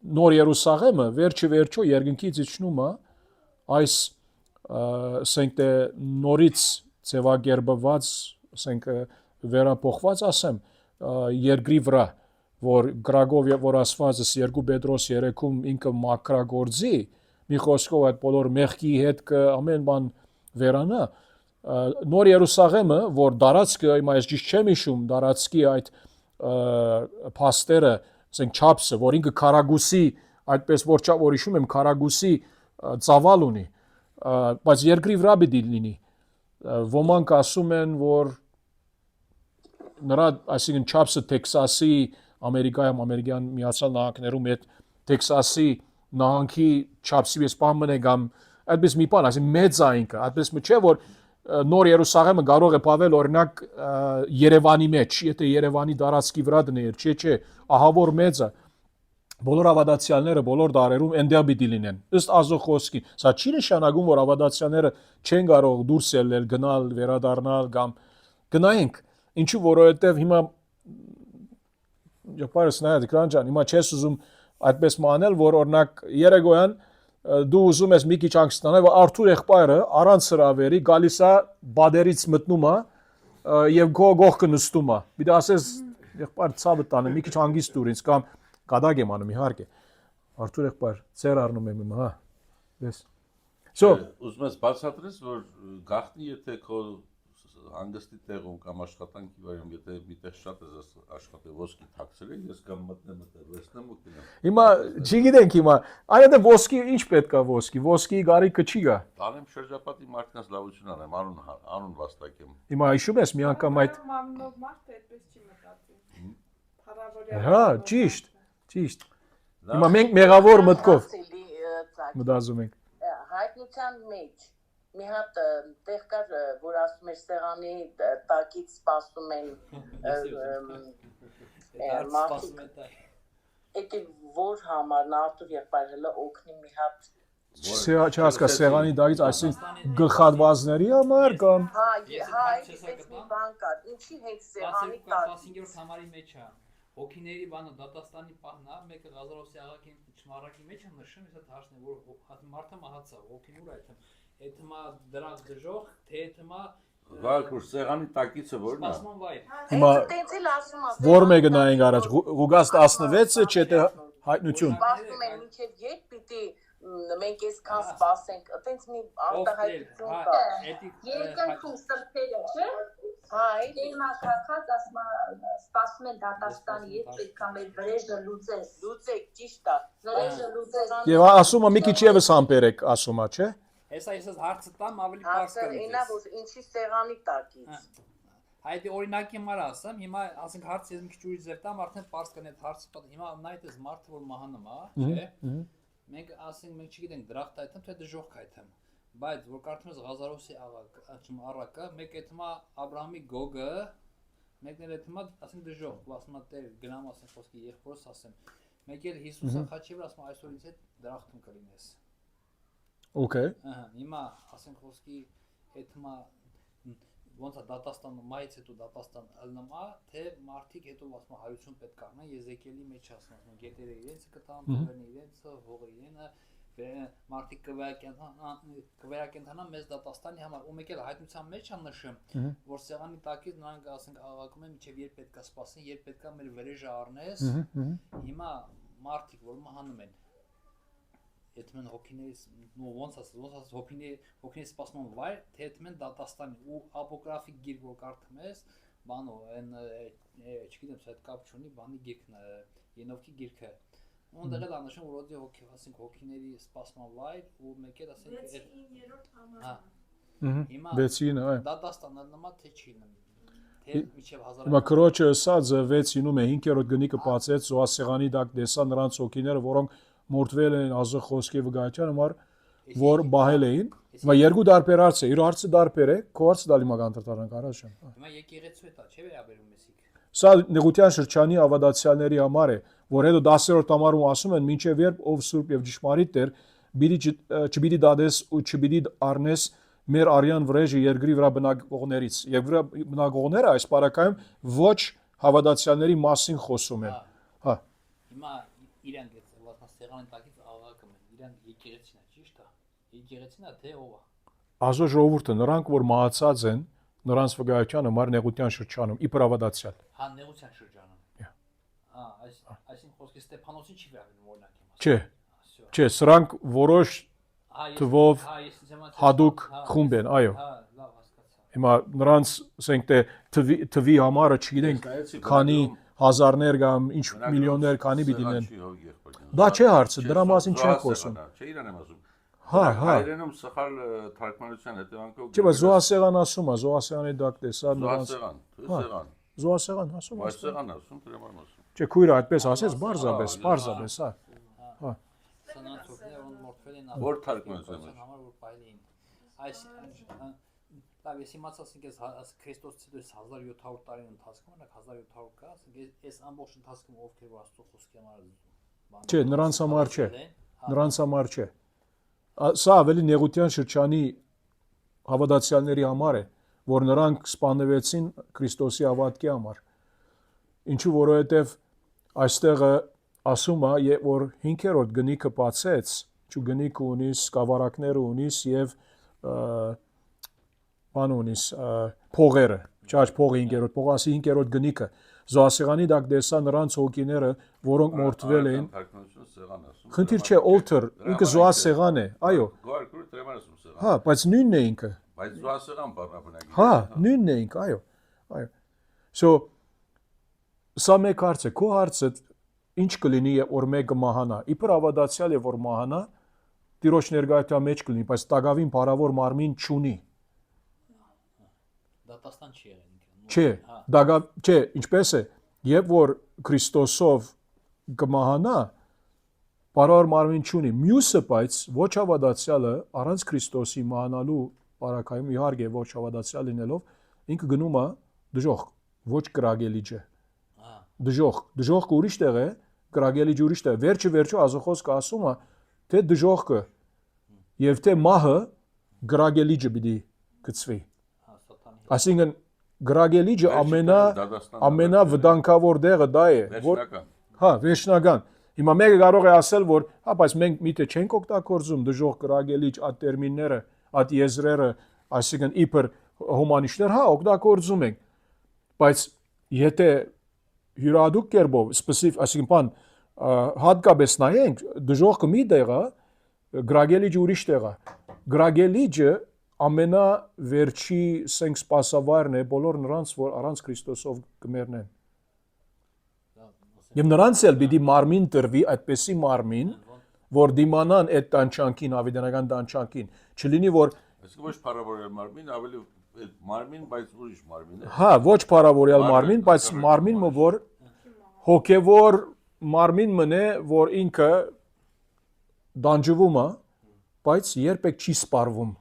նոր Երուսաղեմը վերջը երկնքից իջնում է այս ասենք թե նորից ձևակերպված ասենք վերափոխված ասեմ երկրի վրա որ գրագով եւ որ ասվածս 2 Պետրոս 3-ում ինքը մակրագործի մի խոսքով այդ բոլոր մեղքի հետ ամեն բան վերանա նոր Երուսաղեմը որ դարածքը հիմա ես ճիշտ չեմ հիշում դարածքի այդ փաստերը ասենք չափսը որ ինքը քարագուսի այդպես որ հիշում եմ քարագուսի ծավալ ունի բայց երկրի վրա պիտի լինի ոմանք ասում են որ նրա այսինքն չափսը Տեքսասի Ամերիկայում ամերիկյան միացյալ նահանգներում այդ Տեքսասի նահանգի չափսի պես բան կամ այդպես մի բան այսինքն մեծ է ինքը այդպես չէ որ նոր Երուսաղեմը կարող է pavel օրինակ Երևանի մեջ եթե Երևանի դարածքի վրա դներ չէ ահավոր մեծ է բոլոր ավադացիալները բոլոր դարերում այնտեղ պիտի լինեն ըստ Աստծո խոսքի սա չի նշանակում որ ավադացիալները չեն կարող դուրս ելնել գնալ վերադառնալ կամ գնայինք ինչու որովհետև հիմա յոպարս նայած էկրան ջան հիմա չես ուզում այդպես մանել որ օրինակ երեգոյան դու ուզում ես մի քիչ անգստանալ որ Արթուր եղբայրը առանց հրավերի գալիս է բادرից մտնում է եւ գողքը նստում է պիտի ասես եղբայր ցավը տանը մի քիչ հանգիստ դուր ինձ կամ կադակ եմ անում իհարկե Արթուր եղբայր ծեր առնում եմ հիմա հա դες so ուզում ես բացատրես որ գախնի եթե քո հանգստի տեղում կամ աշխատանքի վայրում եթե միտեղ շատ ես աշխատել ոսկի թաքցրել ես կամ մտնեմ վերցնեմ ու գնամ հիմա չգիտենք հիմա այնտեղ ոսկի ինչ պետք է ոսկի գարիկը չի գա տանեմ շրջապատի մարդկանց լավություն անեմ անուն վաստակեմ հիմա հիշում ես մի անգամ այդ Մամնով մարդը այդպես չի մտածի փառավորյալ հա ճիշտ հիմա մենք մեղավոր մտքով մտածում ենք հայտնության մեջ մի հատ տեղ կար որ ասում էր սեղանի տակից սպասում են Էդի որ համար Նարտուր եղբայր հələ օգնի մի հատ չհասկա սեղանի դակից այսինքն գլխատվածների համար կամ հա այդպես մի բան կար ինչի հետ սեղանի տակ 15-րդ համարի մեջ է հոգիների բանը դատաստանի պահն է մեկը Ղազարովսի աղակին չմարակի մեջ է նշում ես այդ հարցն է որ մարդը մահացավ հոգին ուր է այդ Էթմա դրանք դժող, թե էթմա Գալքուր սեղանի տակիցը որն է։ սպասման վայր։ Հիմա Տենց էլ ասում եմ։ ո՞ր մեկը նայենք առաջ։ Ղուգաս 16-ը չէ թե հայտնություն։ Սպասում են մինչև երբ պիտի մենք այսքան սպասենք, այտենց մի արտահայտություն կա։ Երկնքում սրբերը, չէ։ Հա, Դերմա քաղաք ասма սպասում են դատաստանի հետ պետք է մեր վրեժը լուծես։ լուծեք, ճիշտ է։ Վրեժը լուծես։ Եվ ասում է մի քիչ եւս համբերեք, ասում է, չէ։ Հեսա ես հարցը տամ ավելի բարձ Հասը ինա որ ինչի սեղանի տակից։ Այդ օրինակի համար ասեմ, հիմա ասենք հարցը ես մի քիչ ուրիշ ձև տամ, արդեն բարձ կնե հարցը պատը։ Հիմա նայեք այս մարդը որ մահանում է, չէ։ Մենք ասենք մենք չգիտենք դրախտ այդեմ թե դժոխք այդեմ, բայց որ կարդում ես Ղազարոսի առակը, մեկ այդմա Աբրահամի գոգը, մեկն էլ այդմա ասենք դժոխք, ասում է Տեր գնամ ասենք խոսքի եղբորս ասեմ, մեկ էլ Հիսուսը խաչի վրա ասում է այսօրից հետ դրախտում կլինես։ Okay։ Ահա, հիմա ասենք խոսքի այդմա ոնց է դատաստանը մայից հետո դատաստան ելնամա թե մարդիկ հետո ասում հայություն պետք առնեն Եզեկիելի մեջ ասում գետերը իրենց կտան բերնի իրենց հողը իրենը մարդիկ կվերակենդանան մեծ դատաստանի համար ու մեկ էլ հայտնության մեջ է նշում որ սեղանի տակից նրանք ասենք աղակում են մինչև երբ պետքա սպասեն երբ պետքա մեր վրեժը առնես հիմա մարդիկ որ մահանում են Էդմեն հոգիներից ոնց ասած հոգիների սպասման վայր թե էդմեն դատաստանի ու ապոկրաֆիկ գիրք որ կարդում ես բանո այն չգիտեմ սա կապ չունի բանի գիրքն Ենովքի գիրքը Ունդեղ էլ անշուն որ ոդի հոգի ասենք հոգիների սպասման վայր ու մեկ էլ ասենք այդ 9-րդ համարը հիմա 6-ին, այո։ դատաստանը նոմա թե չի թե միջև 1000 Հիմա քրոջը ասած 6-ինում է 5-րդ գնիկը բացեց զոհասեղանի դակ դեսա նրանց հոգիները, որոնք մորթվել են ազը խոսքի վկայության համար, որ բահել էին։ Հիմա երկու դարբեր հարց է, իր հարցը դարբեր է, քո հարցը դալի մագանտրտարանք առաջ։ հիմա եկեղեցու է դա չէ վերաբերում էսիկ Սա նեղության շրջանի ավադացիաների համար է, որ հետո 10-րդ համարում ասում են մինչև երբ ով սուրբ եւ ճշմարիտ Տեր, չպիտի դադես ու չպիտի առնես մեր արյան վրեժը երկրի վրա բնակողներից։ Եվ վրա բնակողները այս պարակայում ոչ հավատացյալների մասին խոսում են։ Հա։ հիմա իրանք սեղանի տակից աղակում են իրանք եկեղեցին է ճիշտ է եկեղեցին է թե ով է Ազո ժողովուրդը նրանք որ մահացած են, նրանց վկայության համար նեղության շրջանում իբր ավադացյալ։ հա նեղության շրջանում հա այսին խոսքի Ստեփանոսին չի վերաբերում օրինակի մասը Չէ։ Չէ, սրանք որոշ թվով հadouk խումբ են, այո։ հա լավ հասկացա Հիմա նրանց ասենք թե թվի համարը չգիտենք քանի հազարներ կամ ինչ միլիոններ քանի պիտի լինեն։ Դա չէ հարցը, դրա մասին չենք խոսում։ Չէ, իրան եմ ասում։ Հա, հա։ Հայերենում սխալ թարգմանության հետևանքով Չէ, բայց զոհասեղան ասում է, զոհասեղանի դակ տեսա նրանց։ Սեղան, Զոհասեղան ասում բայց է։ սեղան ասում, դրամարմ ասում։ Չէ, քույրը այդպես ասեց, բարձաբես, հա։ Հա։ սանանց ոգներ մորթվել են Որ թարգմանության մեջ։ համար որ բայել էին այս լավ ես իմացածին ես Քրիստոսից հետո 1700 տարին ընթացքում օրինակ 1700 կա ասենք այս ամբողջ ընթացքում ովքեր որ Աստծո խոսքի համար Չէ, նրանց համար չէ։ Նրանց համար չէ։ Սա ավելի նեղության շրջանի հավատացյալների համար է, որ նրանք սպանվեցին Քրիստոսի հավատքի համար։ Ինչու որովհետև այստեղ ասում է, որ 5-րդ գնիկը բացեց, ու գնիկը ունիս, սկավառակները ունիս եւ բան ունիս, փողերը, ճաճ փողը 5-րդ, փողասի 5-րդ գնիկը, զոհասեղանի դակ դեսա նրանց հոգիները, որոնք մորթվել էին։ Խնդիր չէ, altar, ինքը զոհասեղան է, այո։ Գորգուրը դրամարմ ասում սեղան։ Հա, բայց նույնն է ինքը։ Բայց զոհասեղան բառնաբնագի։ Հա, նույնն է ինքը, այո։ Այո։ So սա մեկ հարց է, քո հարցը ինչ կլինի, որ մեկը մահանա։ Իբր ավադացյալ է որ մահանա, Տիրոջ ներկայության մեջ կլինի, բայց տագավին բարավոր մարմին չունի։ դատաստան չի եղել ինքը Չէ, չէ, ինչպես է, երբ որ Քրիստոսով կմահանա, բարավոր մարմին չունի։ Մյուսը բայց ոչ ավադացյալը առանց Քրիստոսի մահանալու բարակայում իհարկե ոչ ավադացյալ լինելով, ինքը գնում է դժոխք, ոչ կրագելիջը։ Դժոխքը ուրիշ տեղ է, կրագելիջը ուրիշ տեղ։ Վերջը Ազոխոսքը ասում է, թե դժոխքը եւ թե մահը կրագելիջը պիտի գծվի։ Այսինքն գրագելիջը ամենավտանգավոր դեղը դա է, որ հա, վերջնական։ Հիմա մեկը կարող է ասել, որ հա, բայց մենք միտը չենք օգտագործում դժոխք գրագելիջ այդ տերմինները, այդ եզրերը, այսինքն իբր հոմանիշներ, հա, օգտագործում ենք, բայց եթե յուրահատուկ կերպով, այսինքն բան հատկապես նայենք, դժոխքը մի տեղ է, գրագելիճը ուրիշ տեղ է, գրագելիճը ամենավերջի սենք սպասավայրն է բոլոր նրանց, որ առանց Քրիստոսով կմեռնեն։ Եվ նրանց էլ պիտի մարմին տրվի, այդպեսի մարմին, որ դիմանան այդ տանչանքին, ավետարանական տանչանքին, չլինի որ Այսինքն ոչ փառավորյալ մարմին, ավելի մարմին, բայց ուրիշ մարմին է։ հա, ոչ փառավորյալ մարմին, բայց մարմին, որ հոգևոր մարմին մնե, որ ինքը դանջվում է, բայց երբեք չի սպառվում։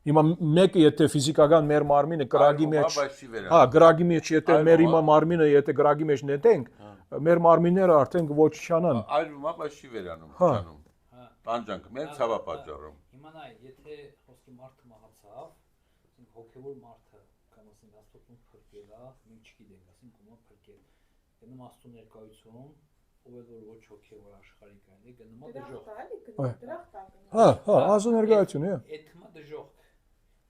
Հիմա մեկը եթե ֆիզիկական մեր մարմինը գրագի մեջ, հա, գրագի մեջ եթե մեր հիմա մարմինը եթե գրագի մեջ նետենք, մեր մարմինները արդեն կոչանան։ Այլվում է, բայց չի վերանում, ճանում։ Տանջանքը մեր ցավա պատճառով։ Հիմա նայ, եթե խոսքի մարդը մահացավ, հոգևոր մարդը կամ ասենք աստծուն փրկել է, մենք չգիտենք, ասենք ում փրկել։ Գնում աստծու ներկայություն, ով է որ ոչ հոգևոր աշխարհի կան, գնում է դժոխք։ Հա, հա, աստծու ներկայություն, հա։ Այդ հիմա դժոխք։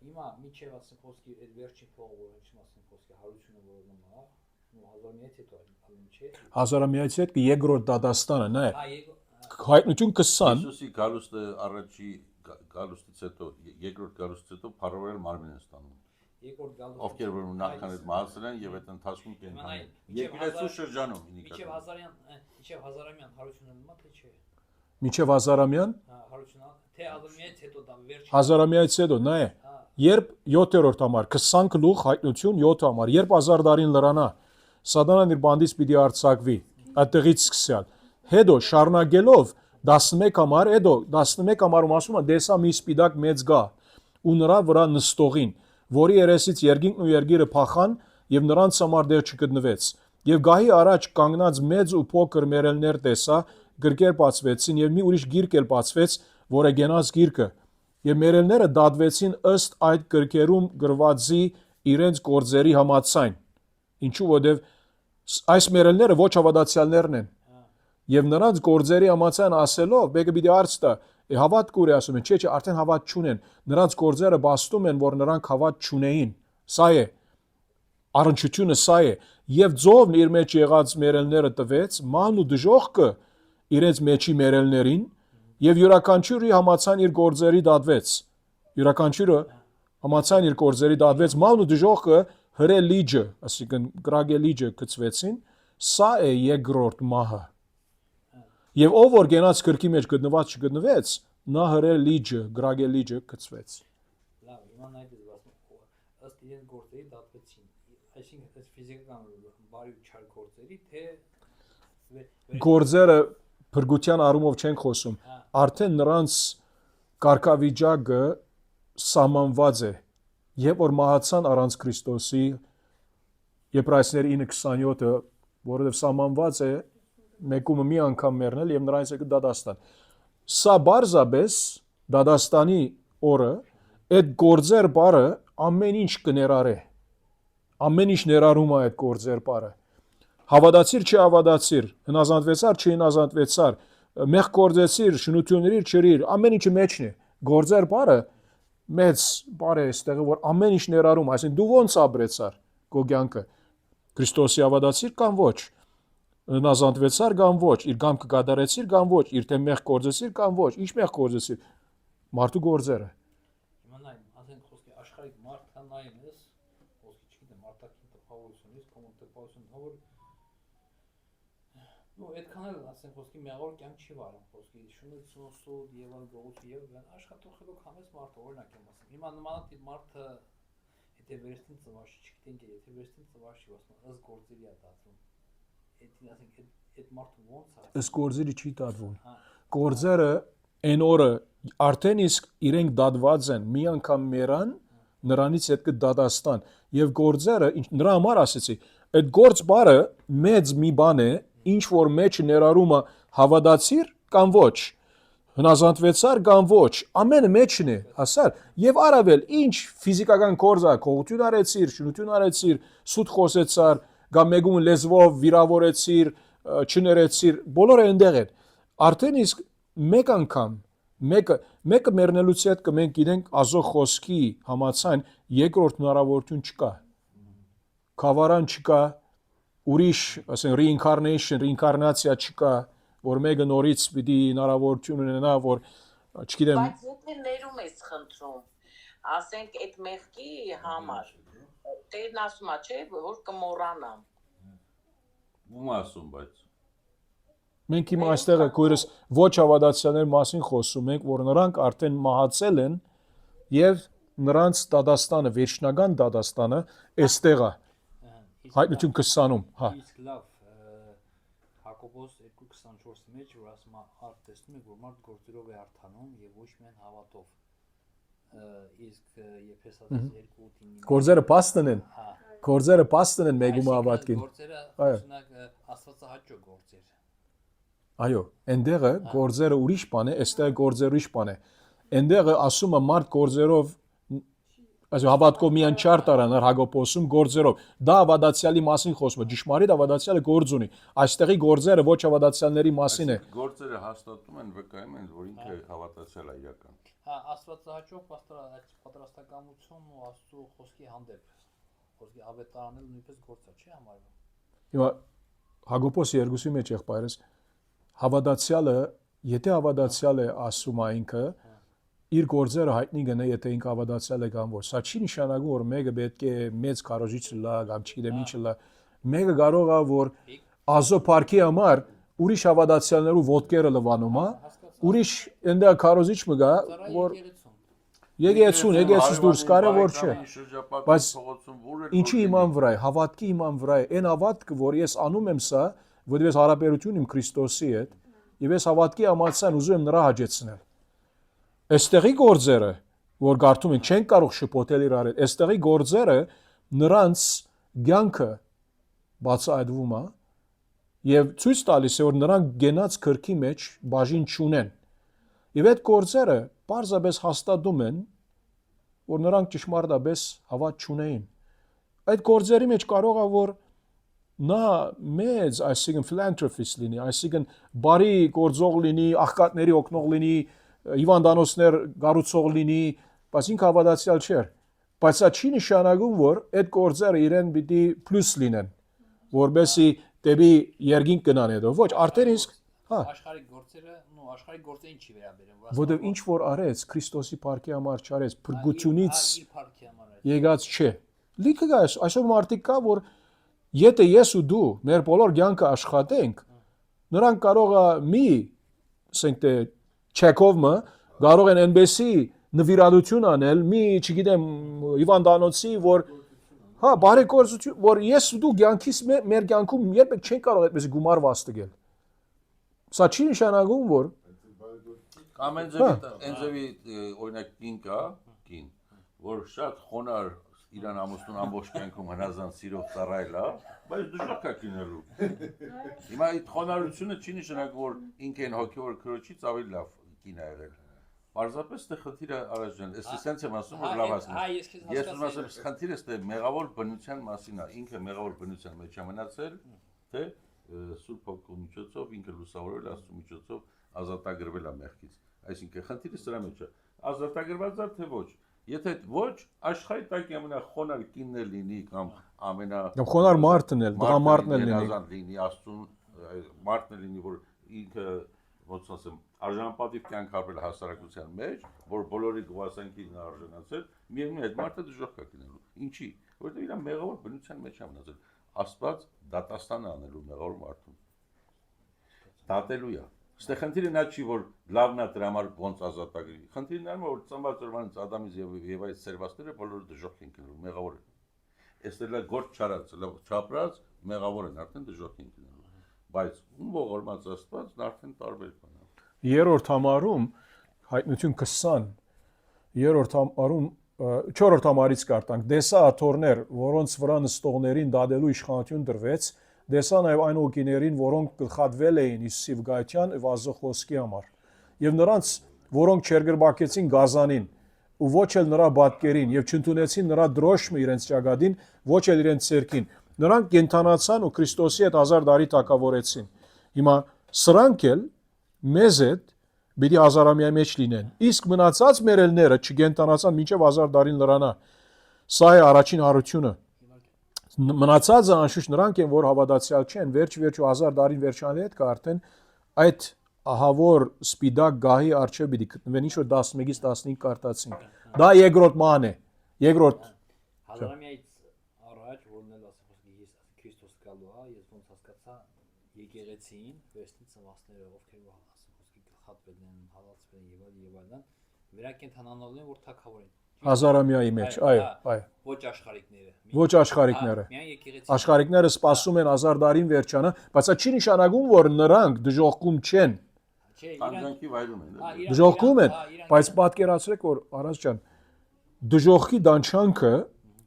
Հիմա միջև ասենք խոսքի այդ վերջին փողը, որ ինչի ասենք խոսքի հարությունը որոնում է, ու 1000-ից հետո ալին չէ։ 1000-ից հետո երկրորդ դատաստանը, նայ։ Հայտնություն 20 Հիսուսի գալուստը առաջի գալուստից հետո, երկրորդ գալուստից հետո փառավորել մարմին են ստանում։ Երկրորդ գալուստը Ովքեր որ նախքան այդ մահացել են եւ այդ ընթացքում կենթանի։ Եկեղեցու շրջանում Միջև 1000-յան հարությունը նոմա թե չէ։ Միջև 1000-ամյան, Հա, հարությունը թե 1000-ից հետո դա վերջին 1000-ամյից հետո, նայ։ Երբ 7-րդ համար 20 գլուխ հայտնություն 7 համար, երբ 1000 տարին լրանա, Սատանան իր բանդից պիտի արձակվի, այդտեղից սկսյալ։ Հետո շարունակելով 11 համար, հետո 11 համարում ասում է դեսա մի սպիտակ մեծ գա ու նրա վրա նստողին, որի երեսից երկինքն ու երկիրը փախան եւ նրանց համար դեր չգտնվեց։ Եվ գահի առաջ կանգնած մեծ ու փոքր մերելներ տեսա, գրկեր բացվեցին եւ մի ուրիշ գիրք էլ բացվեց, որը գենաց գիրքը։ Եվ մերելները դատվեցին ըստ այդ գրքերում գրվածի իրենց գործերի համաձայն։ Ինչու որտեվ այս մերելները ոչ հավատացյալներն են։ Եվ նրանց գործերի համաձայն ասելով, մեկը պիտի հարց տա, հավատ կուրի ասում են, չէ, արդեն հավատ չունեն։ Նրանց գործերը բաստում են, որ նրանք հավատ չունեին։ Սա է առնչությունը սա է։ Եվ ձողն իր մեջ եղած մերելները տվեց, ման ու դժոխքը իրենց մեջի մերելներին, եւ յուրաքանչյուրի համաձայն իր գործերի դատվեց։ Յուրաքանչյուրը համաձայն իր գործերի դատվեց, ման ու դժոխքը հրե լիճը, այսինքն գրագե լիճը գծվեցին, սա է երկրորդ մահը։ Եվ ով որ գենաց գրքի մեջ գտնված չգտնվեց, նա հրե լիճը, գրագե լիճը գծվեց։ Լավ, հիմա նայեք ըստ իրենց գործերի դատվեցին։ Այսինքն այս ֆիզիկական բարի ու չար գործերի թե գործերը փրկության առումով չեն խոսում, արդեն նրանց կարգավիճակը սահմանված է, երբ որ մահացան առանց Քրիստոսի, Եբրայեցիներ 9:27-ը, որովհետև սահմանված է մեկումը մի անգամ մեռնել եւ նրանից եկը դատաստան։ Սա բարձաբես դատաստանի օրը այդ գործեր բարը ամեն ինչ կներառե։ Ամեն ինչ ներառում է այդ գործեր բարը։ Հավատացիր, չհավատացիր, հնազանդվեցար, չհնազանդվեցար, մեղ գործեցիր, շնությունների չրիր, ամեն ինչը մեջն է։ Գործեր բարը մեծ բար է այստեղ, որ ամեն ինչ ներառում, այսինքն դու ոնց ապրեցար քո կյանքը։ Քրիստոսի հավատացիր կամ ոչ։ Հնազանդվեցար կամ ոչ, իր կամքը կատարեցիր կամ ոչ, իր թե մեղ գործեցիր կամ ոչ, ինչ մեղ գործեցիր։ Մարդու գործերը։ հիմա նայ, ասենք խոսքի աշխարհիկ մարդը նայում ես, խոսքի չգիտեմ, արտաքին տպավորությունից, կոմոն տպավորություն, որ ու այդքան էլ ասենք խոսքի միավոր կյանք չի վարում, խոսքի շունություն, սուտ եւ այլ գողություն եւ աշխատողը կամես մարդը օրինակ եմ ասում։ Հիմա նմանատիպ մարդը եթե վերստին ծվաշ չգիտենք, եթե վերստին ծվաշ չի ասում, ըստ գործերի է դատվում։ Եթե ասենք այդ մարդը ոնց է։ Ըստ գործերի չի դատվում։ Գործերը այն օրը արդեն իսկ իրենք դատված են, մի անգամ մեռան, նրանից հետ կդատաստան եւ գործերը նրա համար ասեցի, այդ գործ բարը մեծ մի բան է, ինչ որ մեջ ներառում է հավատացիր կամ ոչ, հնազանդվեցար կամ ոչ, ամենը մեջն է, հասար, եւ առավել ինչ ֆիզիկական գործ է, կողություն արեցիր, շնություն արեցիր, սուտ խոսեցար, կամ մեկում լեզվով վիրավորեցիր, չներեցիր, բոլորը այնտեղ են։ Արդեն իսկ մեկ անգամ Մեկը մեռնելուց հետ կմենք գիտենք ազո խոսքի համացան երկրորդ հնարավորություն չկա։ Խավարան չկա, ուրիշ, ասենք reincarnation չկա, որ մեկը նորից պիտի հնարավորություն ունենա, որ չգիտեմ, Բայց եթե ներում ես խնդրում, ասենք այդ մեղքի համար, Տերն ասում է, չէ, որ կմոռանամ։ Ում ասում բայց։ մենք հիմա այստեղ քույրս ոչ հավատացյալների մասին խոսում ենք, որ նրանք արդեն մահացել են եւ նրանց դադաստանը, վերջնական դադաստանը այստեղ է։ Հայտնություն 20-ում, հա։ Իսկ լավ, Հակոբոս 2:24-ի մեջ որ ասում է արդ տեսնում եք որ մարդ գործերով է արդանում եւ ոչ միայն հավատով։ Իսկ Եփեսացիս 2:9 Գործերը փաստն են։ հա Գործերը փաստն են մեգում հավատքին։ Գործերը օրինակ աստվածահաճո գործեր։ Այո, այնտեղը գործերը ուրիշ բան է, այստեղ գործերը ուրիշ բան է։ Այնտեղը ասում է մարդ գործերով այսինքն հավատքով միան չար տարանար Հակոբոսում գործերով։ Դա հավատացյալի մասին խոսում է, ճշմարիտ հավատացյալը գործ ունի։ Այստեղի գործերը ոչ հավատացյալների մասին է։ Գործերը հաստատում են, վկայում են, որ ինքը հավատացյալ է իրական։ Հա, աստվածահաճո պատրաստակամություն ու Աստծո խոսքի հանդեպ խոսքի ավետարանել նույնպես գործ է, չի համարվում։ Հիմա Հակոբոս 2-ի մեջ եղբայրս հավատացյալը, եթե հավատացյալ է ասում է ինքը, իր գործերը հայտնի գնա, եթե ինքը հավատացյալ է կամ ոչ։ Սա չի նշանակում, որ մեկը պետք է մեծ կարոզիչ լա, կամ չգիտեմ ինչ լա։ Մեկը կարող է, որ ազո парքի համար ուրիշ հավատացյալներու ոտքերը լվանում է, ուրիշ այնտեղ կարոզիչ մը գա, որ եկեցուն դուրս կարևոր չէ։ Բայց ինչի իման վրա է, հավատքի իման վրա է, այն հավատքը, որ ես անում եմ սա, որովհետև ես հարաբերություն իմ Քրիստոսի հետ, եւ ես հավատքի համացան ուզում եմ նրա հաջեցնել։ Այստեղի գործերը, որ գարտում ենք, չեն կարող շփոթել իրար հետ, այստեղի գործերը նրանց ցանկը բացահայտվում է եւ ցույց տալիս է, որ նրանք գենաց քրքի մեջ բաժին չունեն։ Եվ այդ գործերը պարզապես հաստատում են, որ նրանք ճշմարտապես հավատ չունեին։ Այդ գործերի մեջ կարող է որ նա մեծ, այսինքն philanthropist լինի, այսինքն բարի գործող լինի, աղքատների օգնող լինի, հիվանդանոցներ գառուցող լինի, բայց ինքը հավատացյալ չէր։ Բայց սա չի նշանակում, որ այդ գործերը իրեն պիտի պլյուս լինեն, որբեսի դեպի երկինք գնան հետո։ Ոչ, արդեն իսկ, հա, Աշխարհի գործերը, նո աշխարհի գործերին չի վերաբերում։ որովհետև ինչ որ արեց, Քրիստոսի փառքի համար չարեց, փրկությունից իր փառքի համար եկած չէ։ Լիքը գա, այսօր մարդիկ կա, որ եթե ես ու դու մեր բոլոր կյանքը աշխատենք, նրանք կարող է մի, ասենք թե չեկովը կարող են այնպեսի նվիրատություն անել, մի, չգիտեմ, հիվանդանոցի, որ հա, բարեգործություն, որ ես ու դու կյանքից մեր կյանքում երբեք չեն կարող այդպես գումար վաստակել։ Սա չի նշանակում, որ Ամեն ձևի օրինակ կին կա, կին, որ շատ խոնար իրան ամուսնուն ամբողջ կյանքում հնազանդ սիրով ծառայել է, բայց դժվար է կինելու։ Հիմա այդ խոնարհությունը չի նշանակում, որ ինքն հոգևոր քրոջից ավելի լավ կին է եղել։ Պարզապես դե խնդիրը առաջան, ես սենց եմ ասում, որ լավ ասում։ Ես ուզում ասեմ, խնդիրը դե մեղավոր բնության մասին է, ինքը մեղավոր բնության մեջ է մնացել, թե Սուրբ Հոգու միջոցով ինքը լուսավորել Աստծո միջոցով ազատագրվել է մեղքից։ Այսինքն խնդիրը սրա մեջ է։ Ազատագրված է թե ոչ։ Եթե ոչ, աշխարհի տակ ամենախոնար կինն էլ լինի կամ խոնար մարդն էլ, դրամարտն էլ լինի, Աստծուն մարդն էլ լինի, որ ինքը ոնց ասեմ, արժանապատիվ կյանք ապրել հասարակության մեջ, որ բոլորի գովասանքին արժանացել, միևնույն է, այդ մարդը դժոխք է կինելու։ Ինչի՞, որովհետև իր մեղավոր բնության մեջ է մնացել։ Աստված դատաստան անելու մեղավոր մարդուն։ Դատելու է։ Ստե խնդիրը նա չի, որ լավն է դրա համար ոնց ազատագրի։ Խնդիրն այն է, որ ծնված օրվանից Ադամից եւ Եվայից ծերվածները բոլորը դժոխք են կնելու, մեղավոր են։ Այստեղ լա գործ չարած, չապրած, մեղավոր են, արդեն դժոխք են կնելու։ Բայց ում ողորմած Աստված արդեն տարբեր բան է։ Երրորդ համարում հայտնություն 20, երրորդ համարում 4-րդ համարից կարտանք դեսա աթորներ, որոնց վրա նստողներին դադելու իշխանություն դրվեց, դեսա նաև այն օգիներին, որոնք գլխատվել էին Հիսուսի վկայության եւ Աստծո խոսքի համար, եւ նրանց, որոնք չերգրբակեցին գազանին, ու ոչ էլ նրա բատկերին, եւ չընդունեցին նրա դրոշմը իրենց ճակատին, ոչ էլ իրենց ցերքին, նրանք կենթանացան ու Քրիստոսի հետ 1000 տարի տակավորեցին։ Հիմա սրանք էլ մեզ հետ Պիտի հազարամյա մեջ լինեն։ Իսկ մնացած մերելները չգենտանացան մինչև 1000 տարին լրանա։ Սա է առաջին հարությունը։ Մնացածը անշուշտ նրանք են, որ հավատացյալ չեն, վերջ-վերջո 1000 տարին վերջանի հետ կարտեն այդ ահավոր սպիդակ գահի արչև պիտի գտնվեն, ինչ որ 11-ից 15 կարտացինք։ Դա երկրորդ ման է։ Երկրորդ Հազարամյայից առաջ որն էլ ասում ես Քրիստոս գալու է, ես ոնց հասկացա եկեղեցին, վերստին ծնվածները ովքեր գլխատվել են, հալածվել են եւ այլն, վերակենդանանալու են որ թագավոր են։ հազարամյայի մեջ, այո։ Ոչ աշխարհիկները։ Ոչ աշխարհիկները։ Միայն եկեղեցի։ Աշխարհիկները սպասում են 1000 տարին վերջանա, բայց դա չի նշանակում, որ նրանք դժոխքում չեն։ Չէ, Անկյանքի վայրում են։ Դժոխքում են, բայց պատկերացրեք, որ Արաս ջան, դժոխքի դանչանքը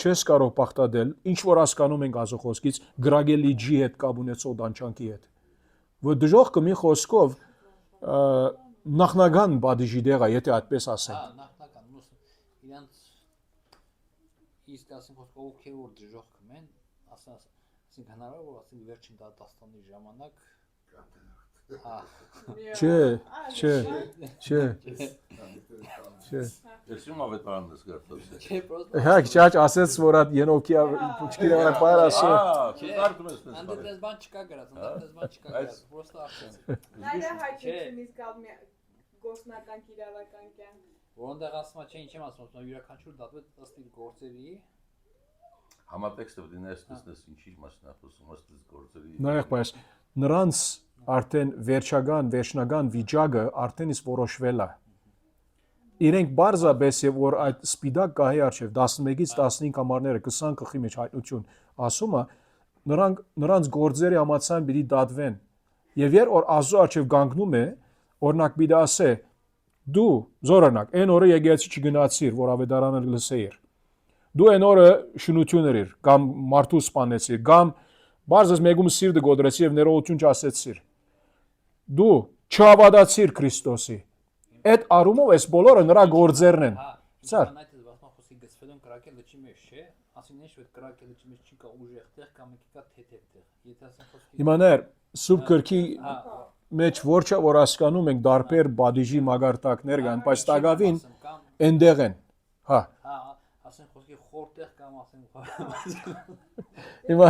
չես կարող պարտադել, ինչ որ հասկանում ենք ազոխոսքից, գրագելի ջի հետ կապ ունեցող դանչանքի հետ։ Որ դժոխքը մի խոսքով նախնական բադիժի դեղ է, եթե այդպես ասենք։ Նախնական, իրանց իսկ ասենք խոսքը ովքեր որ դժոխքում են, ասենք հնարավոր որ ասենք վերջին դատաստանի ժամանակ Չէ։ Եսում ավետարան ես գարտած։ Չէ, պրոստը։ Հա, քիչ ասեց, որ այդ ենոքի չգիտեմ այդ բառը ասում։ Կարդում ես դες։ Անդես բան չկա գրած, անդես բան չկա գրած, պրոստը ասեմ։ Նայրը հայտնություն իսկ ալմի գործնական կիրառական կյանք։ Որոնտեղ ասում չէ, ինչ եմ ասում, յուրաքանչյուր դատվեց ըստ իր գործերի։ Համատեքստը դինես ինչի մասն է խոսում, ըստ իր գործերի։ Նայեք, բայց նրանց արդեն վերջնական վիճակը արդեն իսկ որոշվել է։ Իրենք բարձաբես եւ որ այդ սպիդակ գահի արչեւ 11-ից 15 համարները 20 գլխի մեջ հայտնություն ասում է, նրանց գործերի համացան պիտի դատվեն։ Եվ երբ որ Աստծո արչեւ գանգնում է, օրինակ պիտի ասե դու զորոնակ այն օրը եկեղեցի չգնացիր, որ ավետարանը լսեիր։ Դու այն օրը շնություն երիր, կամ մարդու սպանեցիր, կամ բարձր մեգում սիրտը գոդրեցիր եւ ներողություն չասեցիր։ Դու չհավատացիր Քրիստոսի։ Այդ արումով այս բոլորը նրա գործերն են։ Սար։ Այդ խոսքի գծվում կրակել լճի մեջ, չէ՞։ Ասին ինչ որ կրակել լճի մեջ չի կա ուժեղ տեղ կամ կա թեթև տեղ։ Եթե ասենք խոսքի Իմաներ Սուրբ Գրքի մեջ ոչ որ հասկանում ենք դարբեր բադիժի մագարտակներ կան, բայց տագավին այնտեղ են։ Հա։ ասենք խոսքի խորտեղ կամ ասենք Հիմա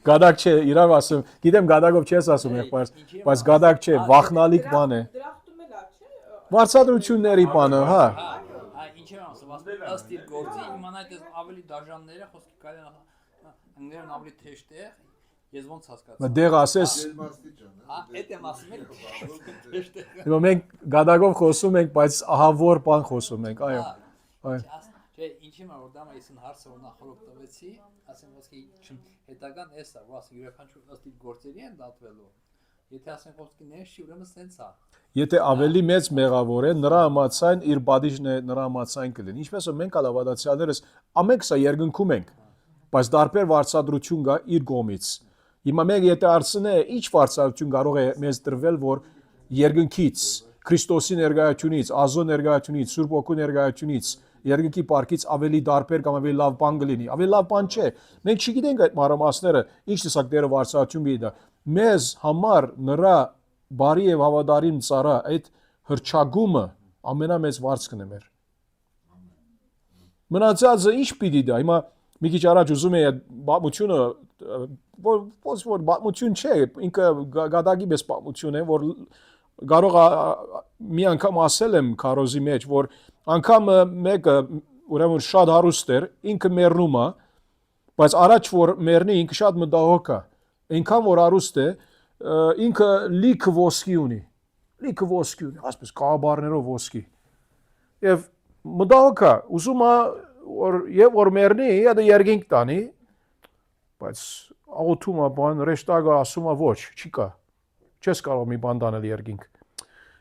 գադակ չէ, իրավ ասում, գիտեմ գադակով չես ասում եղբայրս, բայց գադակ չէ, վախնալիք բան է։ Դրախտում էլ չէ։ Վարձատրությունների բանը, հա։ Ինչ եմ ասում, ըստ իր գործի իմանալ ես ավելի դաժանները խոսքի կարելի անգլերեն ավելի թեժտեղ, ես ոնց հասկացա։ Դեղ ասես, Այդ եմ ասում եք։ հիմա մենք գադակով խոսում ենք, բայց ահավոր բան խոսում ենք, այո։ Չէ, ինչի՞ մա որ դա ես հարցը որ նախորդ տվեցի, ասեմ ոսկի հետագան էսա, որ ասի յուրաքանչյուր ըստ իր գործերի են դատվելու։ Եթե ասենք ոսկի ներշի, ուրեմն սենց է։ Եթե ավելի մեծ մեղավոր է, նրա համացայն իր բադիժն է, նրա համացայն կլինի։ Ինչպես որ մենք ալավադացիաներս ամենքսա երկնքում ենք, բայց դարբեր վարձատրություն կա իր կողմից։ Հիմա մենք եթե արցնե, ինչ վարձատրություն կարող է մեզ տրվել, որ երկնքից, Քրիստոսի ներկայությունից, Աստծո ներկայությունից, Սուրբ Օգու ներկայությունից, երկնքի պարկից ավելի դարբեր կամ ավելի լավ բան կլինի։ Ավելի լավ բան չէ։ Մենք չգիտենք այդ մանրամասները, ինչ տեսակ դերը վարձատրություն պիտի դա։ Մեզ համար նրա բարի եւ հավատարիմ ծառա այդ հրճագումը ամենամեծ վարձքն է մեր։ Մնացածը ինչ պիտի դա։ Հիմա մի քիչ առաջ ուզում եի այդ պատմությունը, որ պատմություն չէ, ինքը գադակի պես պատմություն է, որ կարող մի անգամ ասել եմ քարոզի մեջ, որ անգամ մեկը ուրեմն շատ հարուստ էր, ինքը մեռնում է, բայց առաջ որ մեռնի ինքը շատ մտահոգ է։ Այնքան որ հարուստ է, ինքը լիքը ոսկի ունի, ասես կաղաբարներով ոսկի։ Եվ մտահոգ է, ուզում է որ մեռնի, դա երկինք տանի, բայց աղոթում է բան, ռեշտագը ասում է ոչ, չի կա։ Չես կարող մի բան տանել երկինք։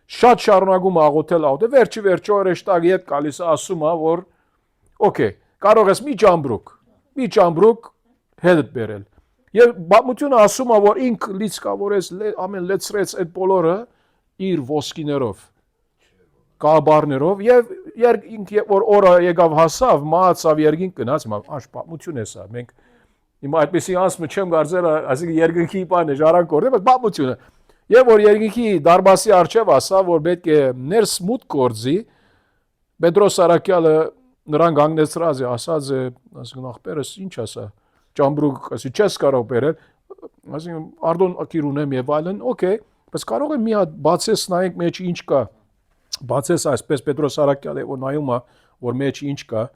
Շատ շարունակում աղոթել, վերջի ռեշտագի հետ գալիս ասում է, որ օքեյ, կարող ես մի ճամբրուկ հետդ բերել։ Եվ պատմությունը ասում է, որ ինք լիցքավորեց, ամեն լեցրեց այդ բոլորը իր ոսկիներով, կաղաբարներով, եւ ինք որ օրը եկավ հասավ, մահացավ երկինք գնաց, հիմա անշ պատմություն է սա, մենք հիմա այդպեսի անցումը չեմ կարծել, այսինքն երկնքի բան է, ժառանգորդ է, բայց պատմությունը։ Եվ որ երկինքի դարբասի արչև ասա, որ պետք է ներս մուտք գործի, Պետրոս Սարակյալը նրան գանգնեցրած է, ասած է, ասում ախպերս ինչ ասա, ճամբրուկ, ասի չես կարող բերել, ասում արդոն ակիր ունեմ եւ այլն, օքեյ, բայց կարող եմ մի հատ բացես նայենք մեջ ինչ կա, բացես այսպես Պետրոս Սարակյալը որ նայում է, որ մեջ ինչ կա,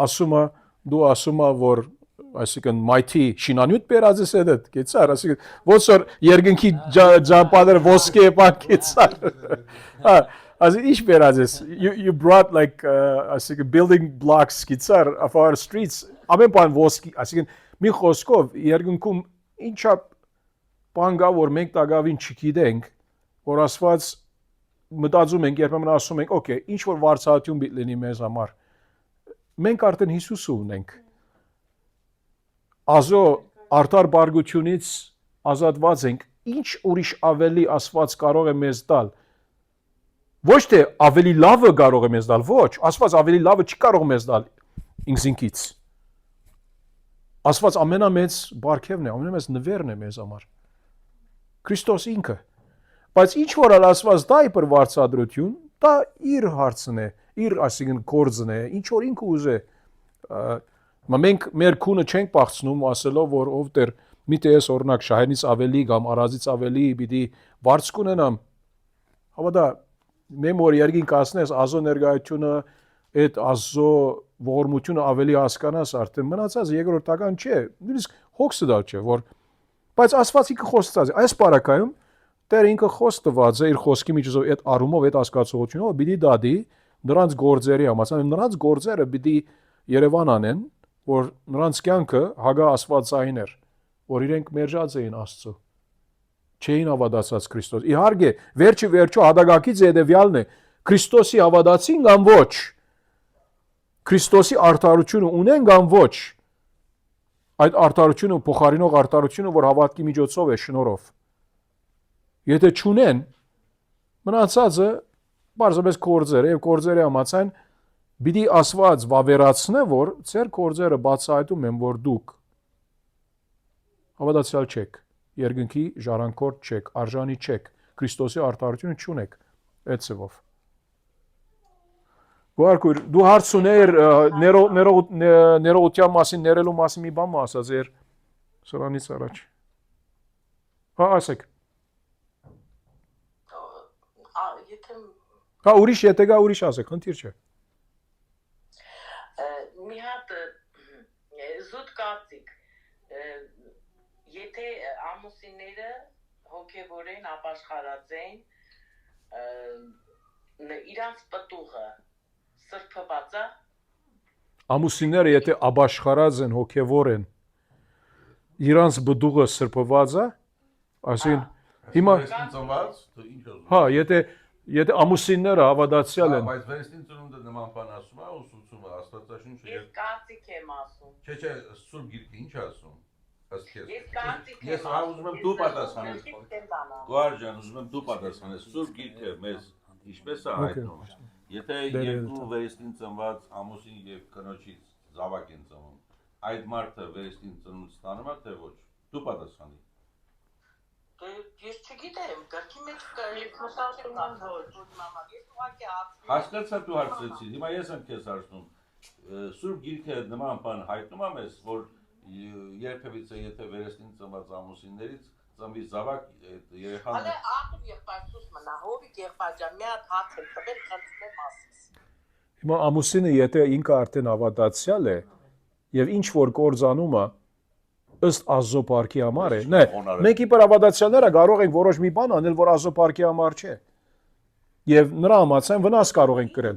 ասում է, դու ասում է, որ այսինքն մայթի շինանյութ բերած ես այդ գեցար, այսինքն ոնց որ երկնքի ջամփաները ոսկե բանկեցար, հա, այսինքն ինչ բերած ես, you brought like այսինքն building blocks գեցար of our streets, ամեն բան ոսկի, այսինքն մի խոսքով երկնքում ինչա բան կա, որ մենք տակավին չգիտենք, որ Աստված մտածում ենք, երբեմն ասում ենք, օքեյ, ինչ որ վարձահատություն պիտի լինի մեզ համար, մենք արդեն Հիսուսը ունենք, ազո արդար բարգությունից ազատված ենք, ինչ ուրիշ ավելի Աստված կարող է մեզ տալ, ոչ թե ավելի լավը կարող է մեզ տալ, ոչ, Աստված ավելի լավը չի կարող մեզ տալ ինքնից, Աստված ամենամեծ բարգևն է, ամենամեծ նվերն է մեզ համար, Քրիստոս ինքը, բայց ինչ որ Աստված դա իբր վարձատրություն, դա իր հարցն է, իր այսինքն գործն է, ինչ որ ինքը ուզե, մենք մեր քունը չենք բացնում ասելով, որ ով դեր մի տես օրինակ շահենից ավելի կամ արազից ավելի պիտի վարձ կունենամ, հավատա, մեմ որ երկին կասնես ազո ներկայությունը, այդ ազո ողորմությունը ավելի հասկանաս արդեն մնացած երկրորդական չէ, նույնիսկ հոգսը դա չէ, որ բայց Աստված ինքը խոստացած է, այս բարակայում Տեր ինքը խոստված է իր խոսքի միջոցով այդ առումով այդ հասկացողությունով պիտի դադի նրանց գործերի համաձայն նրանց գործերը պիտի Երևան անեն որ նրանց կյանքը հագա Աստվածային էր որ իրենք մերժած էին Աստծո չէին հավատացած Քրիստոս իհարկե վերջի վերջո հադագակից հետևյալն է Քրիստոսի հավատացին կամ ոչ Քրիստոսի արդարությունը ունեն կամ ոչ այդ արդարությունը փոխարինող արդարությունը որ հավատքի միջոցով է շնորհով Եթե չունեն, մնացածը բարձրապես գործերը եւ գործերի համաձայն պիտի Աստված վավերացնե, որ ձեր գործերը բացահայտում են, որ դուք հավատացյալ չեք, երկնքի ժառանգորդ չեք, արժանի չեք, Քրիստոսի արդարությունը չունեք, այդ ծավով։ Գոհարքույր, դու հարց ուներ ներողության մասին, ներելու մասին մի բան ասած էր սրանից առաջ։ Հա, ասեք։ Հա ուրիշ եթե գա ուրիշ ասեք, խնդիր չէ։ Մի հատ զուտ կարծիք, եթե ամուսինները հոգևորեն, ապաշխարած են, իրանց պտուղը սրբված է։ Ամուսինները եթե ապաշխարած են, հոգևոր են, իրանց պտուղը սրբված է, այսին հիմա հա, եթե ամուսինները հավատացյալ են բայց վերստին ծնունդը նման բան ասում է ուսուցումը Աստվածաշունչը Ես կարծիք եմ ասում չէ սուրբ գիրքը ինչ ասում ըստ քեզ Ես կարծիք եմ ես ուզում եմ դու պատասխանես Գոհար ջան ուզում եմ դու պատասխանես սուրբ գիրքը մեզ ինչպես է հայտնում եթե երկու վերստին ծնված ամուսին եւ կնոջից զավակ են ծնվում այդ մարդը վերստին ծնունդ ստանում է թե ոչ դու պատասխանի Ես չգիտեմ, գրքի մեջ մտածել մամա, ես ուղղակի ասում Հասկացա դու հարցրեցի, հիմա ես եմ քեզ հարցնում, Սուրբ գիրքը նման բան հայտնում է մեզ, որ երբևիցե եթե վերստին ծնված ամուսիններից ծնվի զավակ երեխան Հələ աղում եղբայրս մնա, հովիկ եղբայրջան, մի հատ հաց եմ տվել, խնդրում եմ ասես Հիմա ամուսինը եթե ինքը արդեն հավատացյալ է եւ ինչ որ կործանում է ըստ Աստծո բարքի համար է։ Նե, մենք իբր հավատացյալները կարող ենք որոշ մի բան անել, որ Աստծո բարքի համար չէ։ Եվ նրա համաձայն վնաս կարող ենք կրել։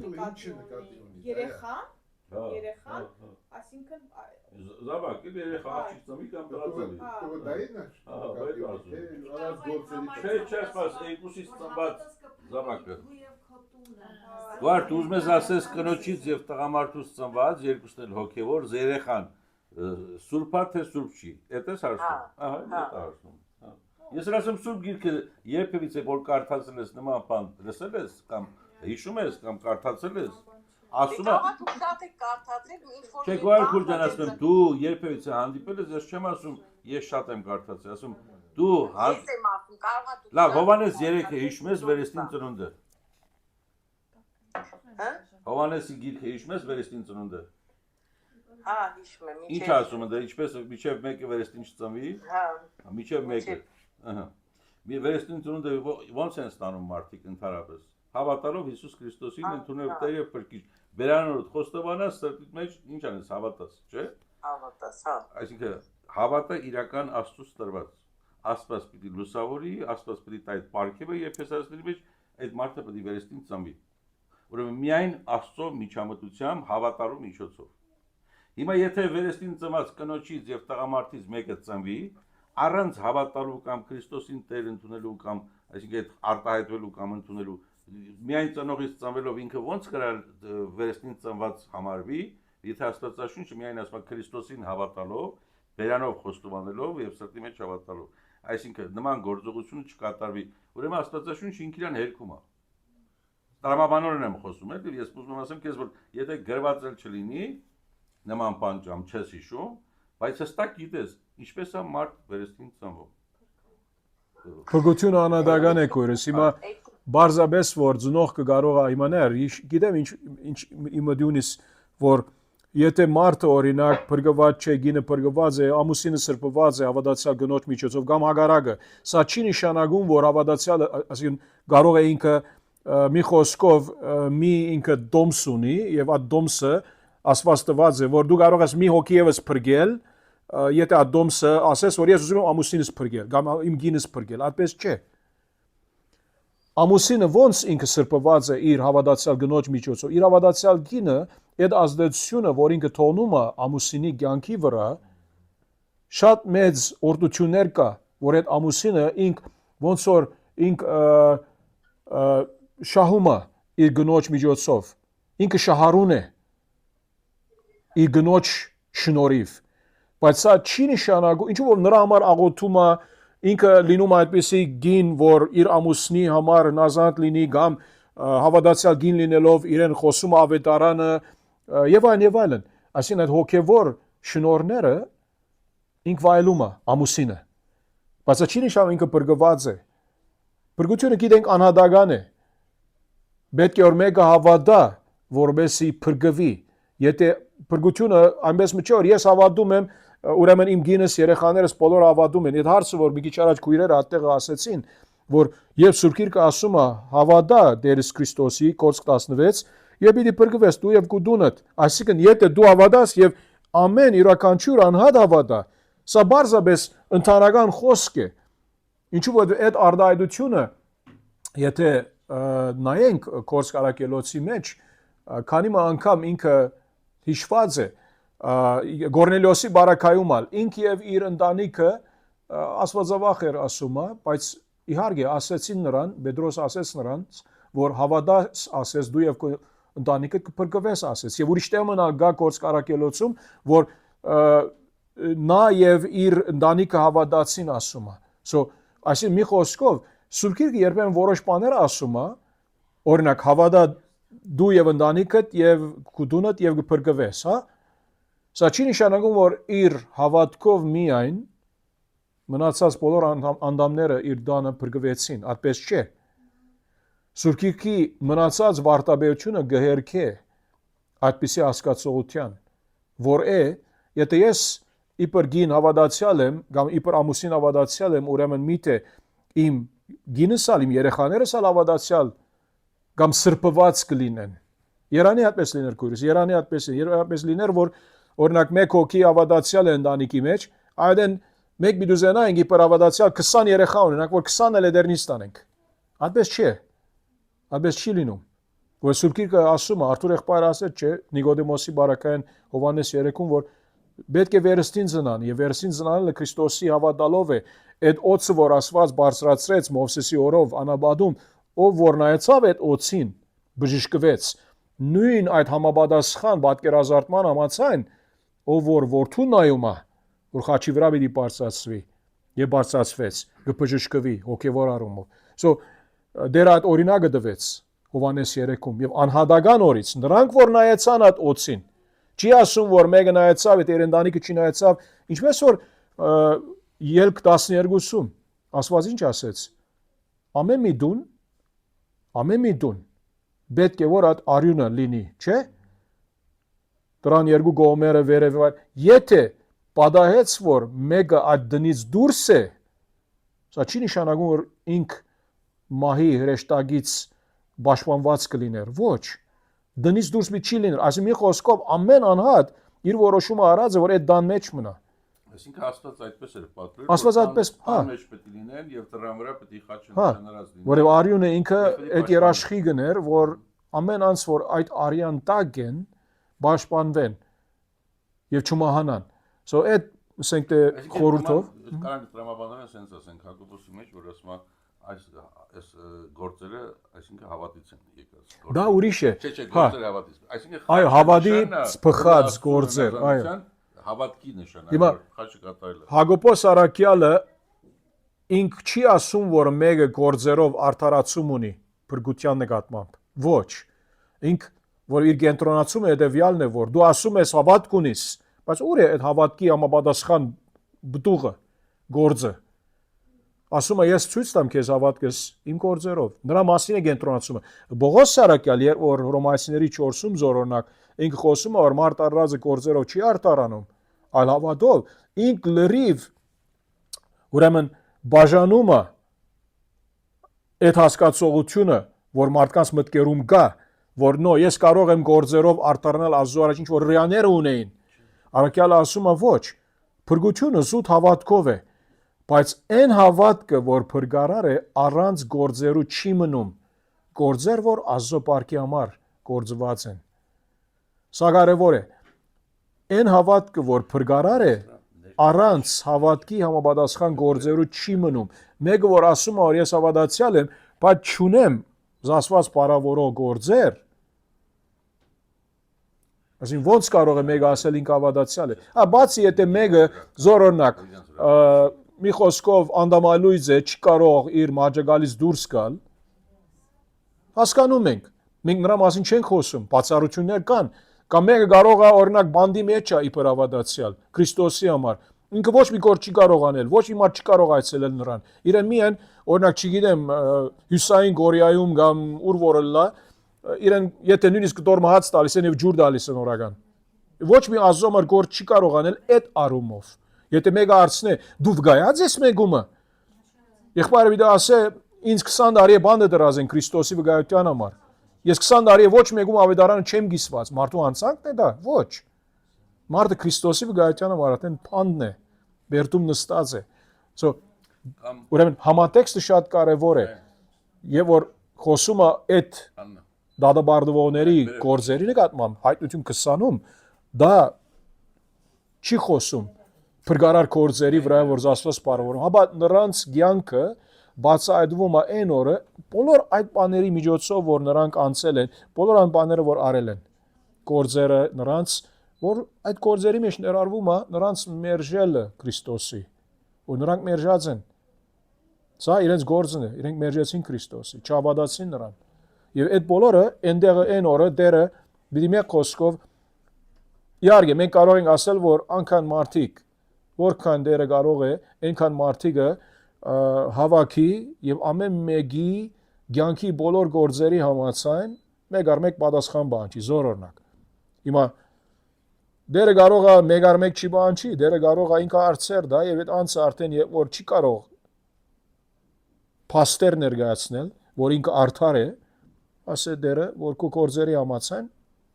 Երեխան, այսինքն Զավակ, երեխա աղջիկ ծնվի կամ տղա ծնվի։ Չէ, սպաս, երկուսից ծնված զավակը։ Վարդ, ուզում ես ասես կնոջից եւ տղամարդուց ծնված երկուսն էլ հոգեվոր երեխան Սուրբա թե սուրբ չի, էդ ես հարցնում, ահա, էդ հարցնում Ես ասեմ սուրբ գիրքը երբևիցե որ կարդացել ես նման բան լսել ես կամ հիշում ես կամ կարդացել ես ասում է Չէ Գոհար Քուրջան ասում եմ դու երբևիցե հանդիպել ես ես չեմ ասում ես շատ եմ կարդացել ասում Դու Ես եմ ասում, կարող է դու։ լավ, Հովանես 3-ը հիշում ես վերստին ծնունդը։ Հա։ Հովանեսի գիրքը հիշում ես վերստին ծնունդը։ Հա, հիշում եմ։ Ինչ ասում են դա, ինչպես միջև 1-ը վերստին չծնվի։ Հա։ Միջև 1-ը։ Ահա։ Մի վերստին ծնունդը ո՞նց են ստանում մարդիկ ընդհանրապես։ Հավատալով Հիսուս Քրիստոսին ընդունելով Տեր եւ Փրկիչ։ Բերանորդ խոստովանած սրտիդ մեջ ինչ անես հավատաս, չէ՞։ Հավատաս, հա։ Այսինքն հավատը իրական Աստծուց տրված։ Աստված պիտի լուսավորի, Աստված պիտի տա այդ պարգևը Եփեսացիների մեջ, այդ մարդը պիտի վերստին ծնվի։ Ուրեմն միայն Աստծո միջամտությամբ հավատալու միջոցով։ Հիմա եթե վերստին ծնված կնոջից եւ տղամարդից մեկը ծնվի, առանց հավատալու կամ Քրիստոսին Տեր ընդունելու կամ այսինքն այդ արտահայտվելու կամ ընդունելու միայն ծնողից ծնվելով ինքը ո՞նց կրալ վերստին ծնված համարվի, եթե Աստվածաշունչը միայն ասում է Քրիստոսին հավատալով, բերանով խոստովանելով եւ սրտի մեջ հավատալով, այսինքն նման գործողությունը չկատարվի, ուրեմն Աստվածաշունչը ինքն իրան հերքում է։ Տրամաբանորեն եմ խոսում, էլ ես ուզում եմ ասեմ քեզ, որ եթե գրված էլ չլինի, նման բան կամ չես հիշում, բայց հստակ գիտես, ինչպես է մարդ վերստին ծնվում։ Փրկությունը անհատական է կորս։ Հիմա բարձաբես որ ծնող կկարող է իմանալ, գիտեմ ինչ իմը դունիս որ եթե մարդը օրինակ փրկված չէ, գինը փրկված է, ամուսինը սրբված է հավատացյալ գնոջ միջոցով կամ հագարակը, սա չի նշանակում որ հավատացյալը, այսինքն կարող է ինքը մի խոսքով մի ինքը դոմս ունի եւ այդ դոմսը ասված տված է որ դու կարող ես մի հոգի եւս փրկել, եթե այդ դոմսը ասես որ ես ուզում եմ ամուսինս փրկել կամ իմ գինս փրկել, այդպես չէ։ Ամուսինը ոնց ինքը սրբված է իր հավատացյալ գնոջ միջոցով, իր հավատացյալ գինը այդ ազդեցությունը, որ ինքը թողնում է ամուսինի կյանքի վրա, շատ մեծ օրդություններ կա, որ այդ ամուսինը ինք ոնց որ ինք շահում է իր գնոջ միջոցով, ինքը շահարուն է իր գնոջ շնորհիվ, բայց սա չի նշանակում, ինչու որ նրա համար աղոթում է ինքը լինում այդպիսի գին, որ իր ամուսնի համար նազանդ լինի կամ հավատացյալ գին լինելով իրեն խոսում ավետարանը եւ այլն, այսինքն այդ հոգեվոր շնորհները ինք վայելում է ամուսինը, բայց չի նշանակում ինքը փրկված է։ Փրկությունը գիտենք անհատական է։ Պետք է որ մեկը հավատա, որովհետեւ փրկվի։ Եթե փրկությունը այնպես մի չէ, որ ես հավատում եմ ուրեմն իմ գինս երեխաներս բոլորը հավատում են։ Այդ հարցը որ մի քիչ առաջ քույրերը այդտեղ ասեցին, որ երբ Սուրբ Գիրքը ասում է հավատա Տեր Քրիստոսի Գործք 16, եւ պիտի փրկվես դու եւ կուդունդ, այսինքն եթե դու հավատաս եւ ամեն յուրաքանչյուր անհատ հավատա, սա բարձրապես ընդհանրական խոսք է։ Ինչու որ այդ արտահայտությունը եթե նայենք Գործք Արաքելոցի մեջ, քանի անգամ ինքը հիշված է Գորնելիոսի բարակայումալ ինք եւ իր ընտանիքը աստվածավախ էր ասում, բայց իհարկե ասեցին նրան, Պետրոս ասեց նրան, որ հավատաս ասես դու եւ ընտանիքը կփրկվես ասեց եւ ուրիշ տեղ գա Գործք Արաքելոցում, որ նա եւ իր ընտանիքը հավատացին ասում է։ So այսինքն մի խոսքով Սուրբ Գիրքը երբեմն որոշ բաներ ասում է, օրինակ հավատա դու եւ ընտանիքդ եւ կուդունդ եւ կփրկվես, հա։ Սա չի նշանակում, որ իր հավատքով միայն մնացած բոլոր անդամները իր տանը փրկվեցին, այդպես չէ։ Սուրբ Գիրքի մնացած վարտաբերությունը գհերքե այդպիսի հասկացողության, որ եթե ես իբր գին հավատացյալ եմ, կամ իբր ամուսին հավատացյալ եմ, ուրեմն միթե իմ գինս ալ, իմ երեխաներս ալ հավատացյալ կամ սրբված կլինեն։ Երանի այդպես լիներ քույրս, երանի այդպես լիներ, որ օրինակ մեկ հոգի հավատացյալ է ընտանիքի մեջ, այդեն մեկ բիդուզենային իբր հավատացյալ 20 երեխա ունենանք, որ 20 էլ դեռնից տանենք։ Այդպես չէ։ Այդպես չի լինում։ Որ Սուրբ Գիրքը ասում է, Արթուր եղբայրը ասեց, չէ, Նիկոդեմոսի բարակային Հովհաննես 3-ում, որ պետք է վերստին ծնան, եւ վերստին ծնանալը Քրիստոսի հավատալով է։ Այդ օծը, որ Աստված բարձրացրեց Մովսեսի օրով անաբադում, ով որ նայեցավ այդ օծին, բժշկվեց։ Նույն այդ համապատասխան պատկերազարդման համաձայն, ով որ որդուն նայում է, որ խաչի վրա պիտի բարձրացվի, եւ բարձրացվեց, կբժշկվի հոգեվոր առումով։ So դեր այդ օրինակը դվեց Հովհաննես 3-ում եւ անհատական օրից նրանք որ նայեցան այդ օծին, չի ասում որ մեկը նայեցավ, այդ երենդանիքը չի նայեցավ, ինչպես որ ելք 12-ում Աստված ինչ ասեց։ Ամեն մի դուն պետք է որ այդ արյունը լինի, չէ՞։ Դրան երկու կողմերը վերև եթե պատահեց որ մեկը այդ դնից դուրս է, սա չի նշանակում որ ինք մահի հրեշտակից պաշտպանված կլիներ, ոչ։ Դնից դուրս մի չի լիներ, այսինքն մի խոսքով ամեն անհատ իր որոշումը արած է որ այդ դան մեջ մնա։ Այսինքն Աստված այդպես էր պատրաստել։ Աստված այդպես, մեջ պետք է լինեն եւ դրան վրա պետք է խաչը նշանարած լինի։ Որովհետեւ արյունը ինքը այդ երաշխի գներ, որ ամեն անց որ այդ արյան տակ են, պաշտպանվեն եւ չմահանան։ So այդ ասենք թե խորհուրդով կարանք տրամաբանները sense ասենք Հակոբոսի մեջ որ ասում այս գործերը այսինքն հավատից են եկած։ դա ուրիշ է։ Չէ, գործերը հավատից։ Այսինքն այո, հավատի փխած գործեր, այո։ Հավատքի նշան, խաչը կատարելը։ Հակոբոս Արաքյալը ինք չի ասում, որ մեկը գործերով արդարացում ունի փրկության նկատմամբ։ Ոչ։ Ինք որ իր կենտրոնացումը հետևյալն է, որ դու ասում ես հավատք ունիս, բայց ուր է այդ հավատքի համապատասխան բտուղը, գործը։ Ասում է ես ցույց տամ քեզ հավատքս իմ գործերով։ Նրա մասին է կենտրոնացումը։ Պողոս Արաքյալը որ Հռոմայացիների 4-ում զորօրինակ ինքը խոսում է որ մարդ առածը գործերով չի արտարանում, այլ հավատով ինք լրիվ ուրեմն բաժանումը այդ հասկացողությունը, որ մարդկանց մտքերում կա, որ նո ես կարող եմ գործերով արտարանալ Աստծո առաջ ինչ որ ռեաները ունեին։ Արաքյալը ասում է ոչ, փրկությունը զուտ հավատքով է, բայց այն հավատքը, որ փրկարար է, առանց գործերու չի մնում։ Գործեր, որ Աստծո պարգի համար գործված են։ Սա կարևոր է։ Այն հավատքը, որ փրկարար է, առանց հավատքի համապատասխան գործերու չի մնում։ Մեկը որ ասում է որ ես հավատացյալ եմ, բայց չունեմ զասված բարավորող գործեր, այսինքն ոնց կարող է մեկը ասել ինք հավատացյալ է։ Բացի եթե մեկը զորօրինակ մի խոսքով անդամալույզ է, չի կարող իր մաջակալից դուրս գալ, հասկանում ենք, մենք նրա մասին չենք խոսում, բացառություններ կան, կամ մեկը կարող է օրինակ բանդի մեջ է իբր հավատացյալ Քրիստոսի համար, ինքը ոչ մի գործ չի կարող անել, ոչ մի մարդ չի կարող այցելել նրան, իրեն միայն օրինակ չգիտեմ Հյուսային Կորեայում կամ ուր որը լա, իրեն եթե նույնիսկ դորմը հաց տալիս են եւ ջուր տալիս են օրական, ոչ մի ազոմար գործ չի կարող անել այդ առումով։ Եթե մեկը հարցնե դու վգայած ես մեգումը, եղբայրը դե ասե ինձ 20 տարի է բանը դրած են Քրիստոսի վգայության համար։ Ես 20 տարի է ոչ մեկում ավետարանը չեմ գիսված, մարդու անցանքն է դա, ոչ։ Մարդը Քրիստոսի վգայության համար արդեն փանդն է, բերդում նստած է։ So ուրեմն համատեքստը շատ կարևոր է։ Եվ որ խոսումը այդ դատաբարդվողների գործերի նկատմամբ հայտնություն 20-ում դա չի խոսում փրկարար գործերի վրա որ զասված բարավորում, հաբա նրանց կյանքը բացահայտվում է այն օրը բոլոր այդ բաների միջոցով որ նրանք անցել են, բոլոր այն բաները որ արել են, գործերը նրանց որ այդ գործերի մեջ ներառվում է նրանց մերժելը Քրիստոսի, որ նրանք մերժած են։ Սա իրենց գործն է, իրենք մերժեցին Քրիստոսի, չհավատացին նրան։ Եվ այդ բոլորը այնտեղը այն օրը դերը պիտի մեկ խոսքով իհարկե մենք կարող ենք ասել որ անքան մարդիկ որքան դերը կարող է այնքան մարդիկը հավաքի եւ ամեն մեկի ցանկի բոլոր գործերի համաձայն մեկ առ մեկ պատասխան բանջի զորօրինակ հիմա դերը կարող է մեկ առ մեկ չի բանջի դերը կարող է ինքը արծեր դա եւ այդ անձը արդեն որ չի կարող փաստեր ներկայացնել որ ինքը արդար է ասե դերը որ քո գործերի համաձայն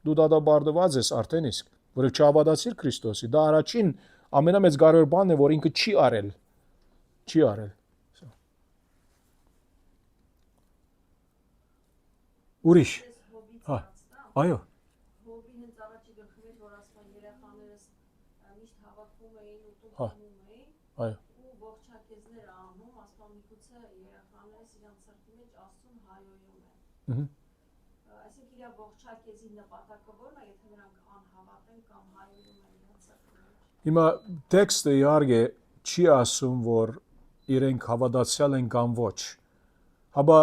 դու դատաբարդված ես արդեն իսկ որ չհավատացիր Քրիստոսի դա առաջին ամենամեծ կարևոր բանն է որ ինքը չի արել ուրիշ հա այո հովի հենց առաջի գլխի մեջ որ ասում երեխաներս միշտ հավաքում էին ու տունում էին այո ու ողջակեզներ անում ասում միգուցե երեխաներս իրանց սրտի մեջ Աստծուն հայոյում են այսինքն իր ողջակեզի նպատակը որն է եթե նրանք անհավատ են կամ հայոյում են իրանց սրտի մեջ հիմա տեքստը իհարկե չի ասում որ իրենք հավատացյալ են կամ ոչ հաբա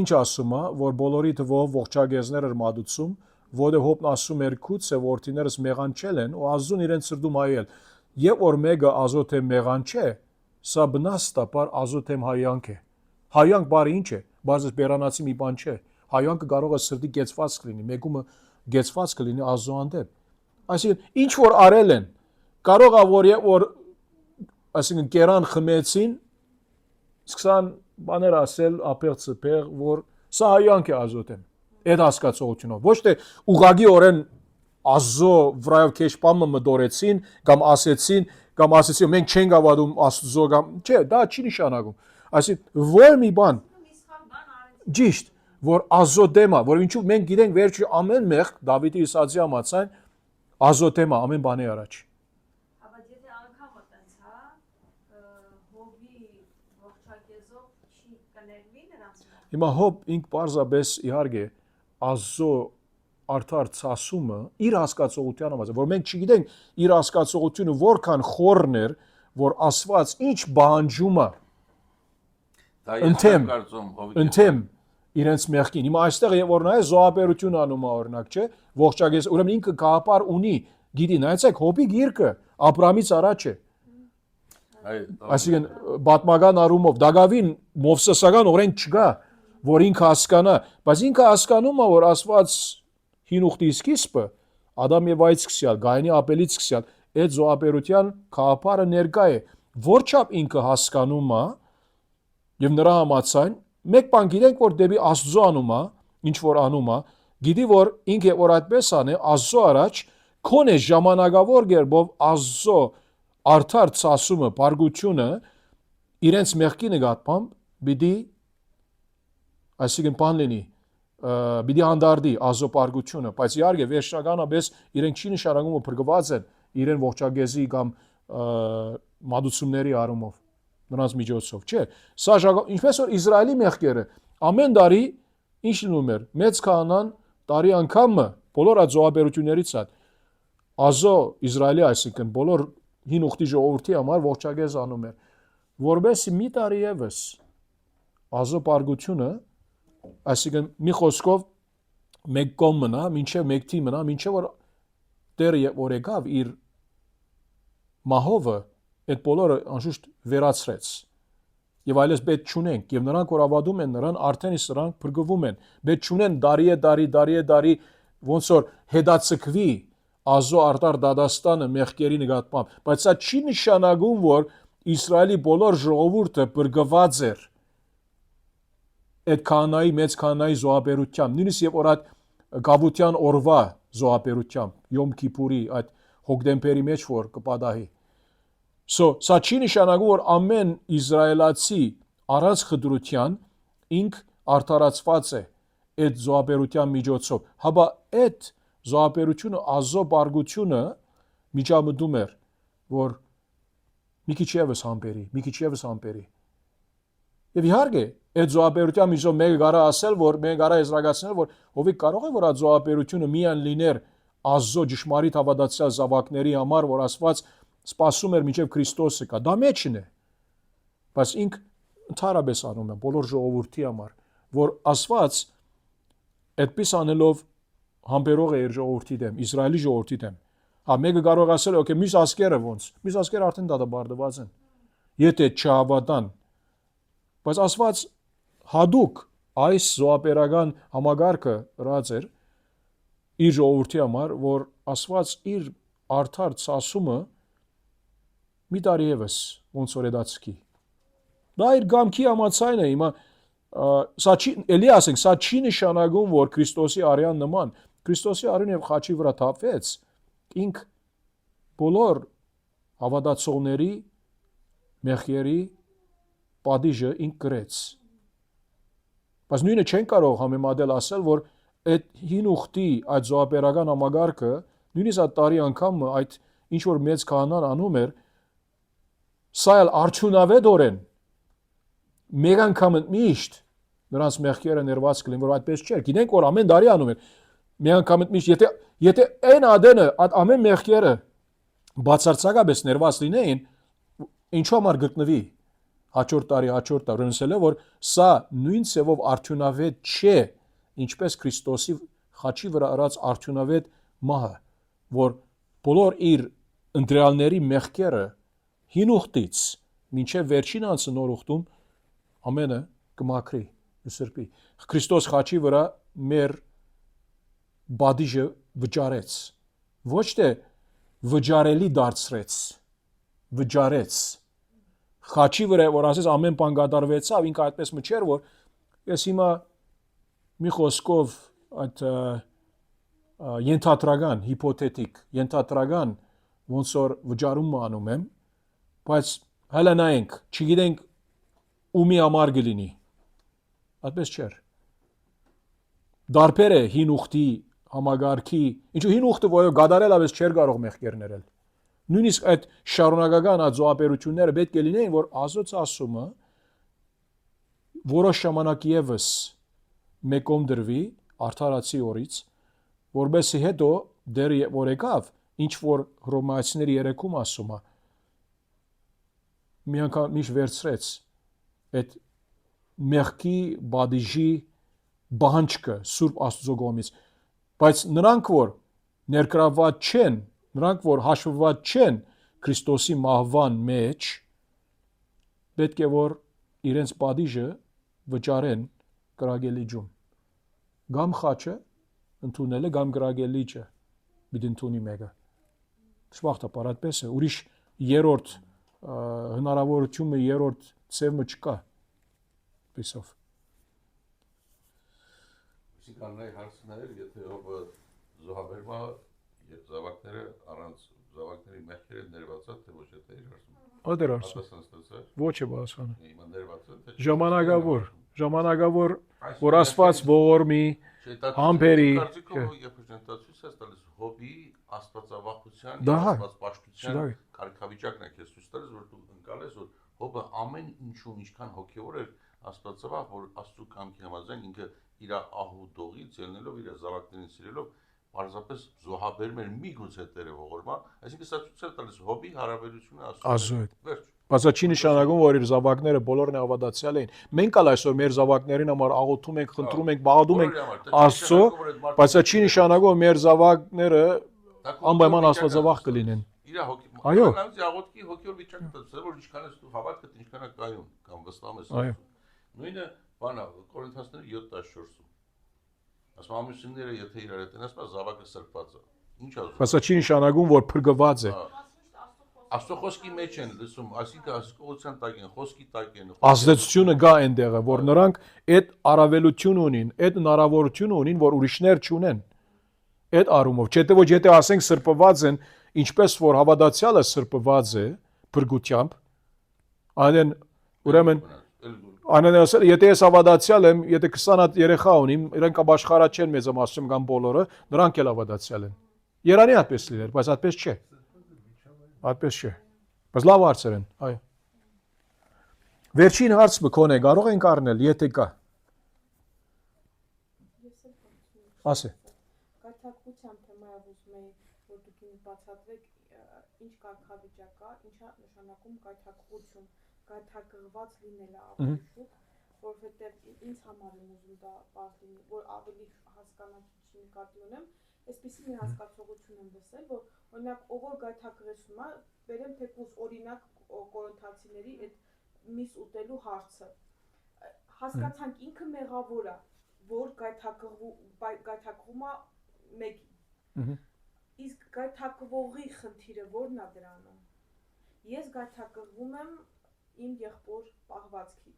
ինչ ասում է որ բոլորի թվով ողջակեզներ էր մատուցում որը հոբն ասում էր քուցե որդիներս մեղանչել են ու Աստծուն իրենց սրտում հայել եւ որ մեկը ազոթե մեղանչե Սա բնաստաբար ազոթեմ հայանք է։ Հայանք բարի ինչ է, բարձր բերանացի մի բան չէ։ Հայանքը կարող է սրտի գեցված լինի, մեկումը գեցված կլինի ազո հանդեպ։ Այսինքն ինչ որ արել են, կարող է որ այսինքն կերան խմեցին, սկսան բաներ ասել, ապեղ ծպեղ, որ սա հայանք է ազոթեմ։ Այդ հասկացողությունով, ոչ թե ուղղագիորեն ազո վրայով քեշպամը մդորեցին կամ ասեցին մենք չենք ավադում Աստծո կամ չէ, դա չի նշանակում։ Այսինքն որ մի բան ճիշտ, որ ազոթեմ է, որ ինչու մենք գիտենք վերջի ամեն մեղ Դավիթի Իսացի համաձայն ազոթեմ է ամեն բանի առաջ։ Բայց եթե անգամը տենց հա հոբի ողջակեզով չի կներվի նրանց մոտ։ Հիմա հոբ ինք պարզապես իհարկե ազո արդար ցասումը իր հասկացողության համար, որ մենք չգիտենք իր հասկացողությունը որքան խորն էր, որ Աստված ինչ բանջում է ընթեմ իրենց մեղքին։ Հիմա այստեղ որ նայես զոհաբերություն անում է օրինակ, չէ՞, ողջակեզ, ուրեմն ինքը գաղափար ունի, գիտի, նայեցեք Հոբի գիրքը Աբրամից առաջ է։ Այսինքն պատմական առումով Դագավին մովսեսական օրենք չկա, որ ինքը հասկանա, բայց ինքը հասկանում է, որ Աստված հին ուխտի սկիզբը Ադամ եւ Այց սկսյալ, Գայնի Աբելից սկսյալ, այդ զոհաբերության գաղափարը ներկա է, որչափ ինքը հասկանում է եւ նրա համաձայն մեկ բան գիտենք, որ դեպի Աստծո անում է, ինչ որ անում է, գիտի որ ինքը որ այդպես անի, Աստծո առաջ քոնե ժամանակավոր գերբով Աստծո արդար ցասումը, բարգությունը իրենց մեղքի նկատմամբ պիտի այսինքն բան լինի, պիտի հանդարտի Աստծո բարգությունը, բայց իհարկե վերջնականապես իրենք չի նշանակում որ փրկված են իրեն ողջագեզի կամ մատուցումների առումով նրանց միջոցով, չէ։ Սա ինչպես որ Իսրայելի մեղքերը ամեն տարի ինչ լինում էր, մեծ քահանան տարի անգամը բոլոր այդ զոհաբերություններից այդ Աստծո Իսրայելի այսինքն բոլոր հին ուխտի ժողովրդի համար ողջագեզ անում էր, որովհետեւ մի տարի եւս Աստծո բարգությունը այսինքն մի խոսքով մեկ կողմ մնա, մինչև մեկ թի մնա, մինչև որ Տերը որ եկավ իր մահովը այդ բոլորը անշուշտ վերացրեց։ Եվ այլես պետք չունենք, եւ նրանք որ ավադում են նրան արդեն իսկ նրանք փրկվում են։ Պետք չունեն դարի ոնց որ հետացկվի Աստծո արդար դադաստանը մեղքերի նկատմամբ, բայց սա չի նշանակում, որ Իսրայելի բոլոր ժողովուրդը փրկված էր այդ քահանայի մեծ քահանայի զոհաբերությամբ, նույնիսկ եւ որ այդ գավության օրվա զոհաբերությամբ, Յոմ Քիփուրի այդ հոկտեմբերի մեջ որ կպատահի։ Սա չի նշանակում, որ ամեն իսրայելացի առանց խտրության ինք արդարացված է այդ զոհաբերության միջոցով։ Հաբա այդ զոհաբերությունը Աստծո բարգությունը միջամտում էր, որ մի քիչ եւս համբերի։ Եվ իհարկե այդ զոհաբերության միջով մեկը կարա ասել, որ մենք կարա եզրակացնել, որ հովիկ կարող է որ այդ զոհաբերությունը միայն լիներ Աստծո ճշմարիտ հավատացյալ զավակների համար, որ Աստված սպասում էր մինչև Քրիստոսը կա, դա մեջն է, բայց ինք ընդհանրապես անում է բոլոր ժողովրդի համար, որ Աստված այդպես անելով համբերող է իր ժողովրդի դեմ, Իսրայելի ժողովրդի դեմ։ Մեկը կարող ասել, օքեյ, մյուս ազգերը ոնց, մյուս ազգերը արդեն դատաբարդված են, եթե չհավատան, բայց Աստված հադուկ այս զոհաբերական համագարկը ռած էր իր ժողովրդի համար, որ Աստված իր արդար ցասումը մի տարի եւս ոնց որ դացքի։ Դա իր գամքի համաձայն է, հիմա սա չի էլի ասենք, սա չի նշանակում, որ Քրիստոսի արյան նման, Քրիստոսի արյուն եւ խաչի վրա թափվեց, ինք բոլոր հավատացողների մեղքերի պատիժը ինք կրեց։ Բայց նույնը չեն կարող համեմատել ասել, որ այդ հին ուխտի այդ զոհաբերական համագարկը նույնիսկ այդ տարի անգամ այդ ինչ որ մեծ քահանան անում էր, սա էլ արդյունավետորեն մեկ անգամ միշտ նրանց մեղքերը ներված կլին, որ այդպես չէ։ Գիտենք որ ամեն տարի անում են։ Մեկ անգամ միշտ եթե այն ադենը այդ ամեն մեղքերը բացարձակապես ներված լինեին, ինչու համար գտնվի հաջորդ տարի ուրեմն որ սա նույն ցևով արդյունավետ չէ, ինչպես Քրիստոսի խաչի վրա արած արդյունավետ մահը, որ բոլոր իր ընտրյալների մեղքերը հին ուխտից մինչև վերջին անցը նոր ուխտում ամենը կմաքրի, կսրբի։ Քրիստոս խաչի վրա մեր բադիժը վճարեց, ոչ թե վճարելի դարձրեց, վճարեց։ Խաչի վրա որ ասես ամեն բան կատարվեցավ, ինքը այդպես մչեր, որ ես հիմա մի խոսքով այդ ենթադրական, հիպոթետիկ, ենթադրական ոնց որ վճարում անում եմ, բայց հələ նայենք, չգիտենք ումի համար կլինի։ Այդպես չէր։ Դարբեր է հին ուխտի համագարքի, ինչու հին ուխտը որ գադարել ավես չէր կարող մեղքերներել։ Նույնիսկ այդ շարունակական այդ զոհաբերությունները պետք է լինեին, որ Աստծո ասումը որոշ ժամանակ եւս մեկում դրվի արդարացի օրից, որբեսի հետո դեր որ եկավ, ինչ որ Հռոմեացիների 3-ում ասում է, մի անգամ միշտ վերցրեց այդ մեղքի բադիժի բանջկը Սուրբ Աստծո կողմից, բայց նրանք որ ներկրաված չեն, նրանք որ հաշվված չեն Քրիստոսի մահվան մեջ, պետք է որ իրենց բադիժը վճարեն կրագելիջում։ Գամ խաչը ընդունելը, գամ կրագելիջը պիտի ընդունի մեկը։ Շվախտապար այդպես է, ուրիշ երրորդ հնարավորությունը երրորդ ծևը չկա։ Պիսով։ Կաննայի հարցներ, եթե ով զոհաբերմա զավակները առանց զավակների մեղքերը ներված է, թե ոչ է իր հարցում։ Ո՞դեր արսում։ Ոչ է բասանը։ Հիմա ներված է, թե ժամանակավոր, որ ասված ողորմի համբերի։ Ռեպրեզենտացիա է տալիս հոբի աստվածավախության, աստվածպաշտության կարգավիճակն է քեզ ցույց տալիս, որ դու ընկալես, որ հոբը ամեն ինչում ինչքան հոգևոր էր աստվածավախ, որ Աստծո կամքի համաձայն ինքը իր ահուդողից ելնելով իր զավակներին սիրելով պարզապես զոհաբերում էր միգուցե Տերը ողորմա, այսինքն սա ցույց է տալիս հոբի հարաբերությունը Աստծո հետ։ Բայց դա չի նշանակում, որ իր զավակները բոլորն ավադացյալ էին։ Մենք ալ այսօր մեր զավակներին համար աղոթում ենք, խնդրում ենք, բաղադրում ենք Աստծո, բայց դա չի նշանակում, որ մեր զավակները անպայման աստվածավախ կլինեն։ Այո։ Աղոթքի հոգևոր վիճակը դա որ ինչքան ես դու հավատքդ ինչքան է կայուն կամ վստահում ես։ Այո։ Նույնը բանա Կորինթացիների 7:14-ում։ Ասում ամուսինները եթե իրար հետ են, ասում զավակը սրբված է։ Ինչ ասում։ Բայց դա չի նշանակում, որ փրկված է։ Աստծո խոսքի մեջ են լսում, այսինքն ասկողության տակ են, խոսքի տակ են։ Ազդեցությունը գա այնտեղը, որ նրանք այդ առավելություն ունին, այդ հնարավորություն ունին, որ ուրիշներ չունեն։ Այդ առումով, չէ՞ թե ոչ եթե ասենք սրբված են, ինչպես որ հավատացյալը սրբված է փրկությամբ, այնեն ուրեմն անանասել, եթե ես հավատացյալ եմ, եթե 20 հատ երեխա ունիմ, իրենք ապաշխարած չեն մեծամասնում կամ բոլորը, նրանք էլ հավատացյալ են։ Երանի այդպես լիներ, բայց այդպես չէ։ Այդպես չէ։ Բայց լավ հարցեր են, այո։ Վերջին հարց մկոնե կարող ենք առնել, եթե կա։ Ասե։ Կարգավիճակության թեմայով ուզում եի, որ դուք ինձ բացատրեք, ինչ կարգավիճակ կա, ինչա նշանակում կարգավիճակություն, կարգավորված լինելը ավելի շուտ, որովհետև ինձ համար եմ ուզում դա բաց լինի, որ ավելի հասկանալի նկատի ունեմ, այսպեսի մի հասկացողություն եմ լսել, որ օրինակ ով որ գայթակղեցնում է, բերեմ թեկուզ օրինակ Կորինթացիների այդ միս ուտելու հարցը։ Հասկացանք ինքը մեղավոր է, որ գայթակղում է մեկին։ Իսկ գայթակղողի խնդիրը ո՞րն է դրանում։ Ես գայթակղվում եմ իմ եղբոր պահվածքից։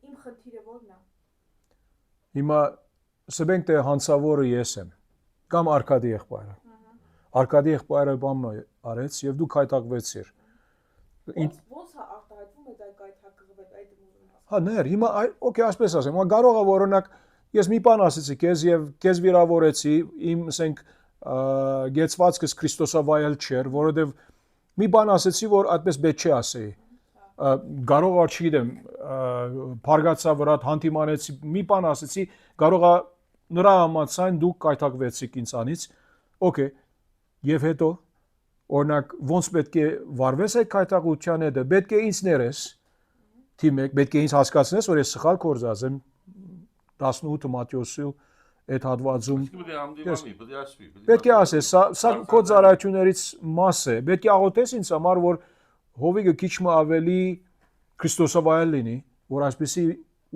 Իմ խնդիրը ո՞րն է։ Հիմա սբենք թե հանցավորը ես եմ կամ Արկադի եղբայրը։ Արկադի եղբայրը բան արեց եւ դու գայթակղվեցիր։ Ոնց է արտահայտվում այդ գայթակղվել այդ ուզում։ Հա ներ, հիմա օքեյ, այսպես ասեմ, հիմա կարող է օրինակ ես մի բան ասեցի քեզ եւ քեզ վիրավորեցի, իմ ասենք գեցվածքս Քրիստոսավայել չէր, որովհետեւ մի բան ասեցի, որ այդպես պետք չի ասեի։ Կարող է, չգիտեմ, փարգացա վրա հանդիմանեցի, մի բան ասեցի, կարող է նրա համաձայն դուք կայթակվեցիք ինձանից, օքեյ, եւ հետո օրինակ ոնց պետք է վարվես այդ կայթակղության հետ, պետք է ինձ ներես, թիմեք, պետք է ինձ հասկացնես, որ ես սխալ կորձած եմ 18 Մատթեոսի այդ հատվածում պետք է ասես, սա քո ծառայություններից մաս է, պետք է աղոթես ինձ համար, որ հովիգը քիչ ավելի Քրիստոսավայել լինի, որ այսպեսի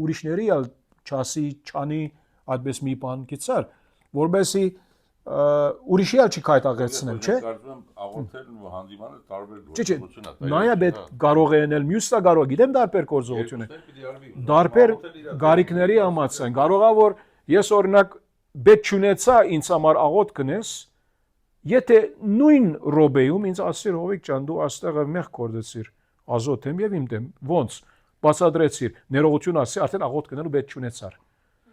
ուրիշների ալ չասի, չանի այդպես մի բան գիծար, որբեսի ուրիշի ալ չի քայտաղեցնեմ, չէ։ Կարծում եմ աղոթելն ու հանդիմանը տարբեր Չէ, գործողություն է։ նայա բետ կարող է ենել, մյուսը կարող է, գիտեմ դարբեր գործողություն է։ Դարբեր գարիքների համացան, կարող է որ ես օրինակ բետ չունեցա ինձ համար աղոթ կնես, եթե նույն ռոբեյում ինձ ասիր Հովիկ ջան, դու աստեղը մեղ կորցրեցիր, ազոտ եմ եւ իմ դեմ, ոնց բացադրեցիր, ներողություն ասի, արդեն աղոթ կնելու բետ չունեցար։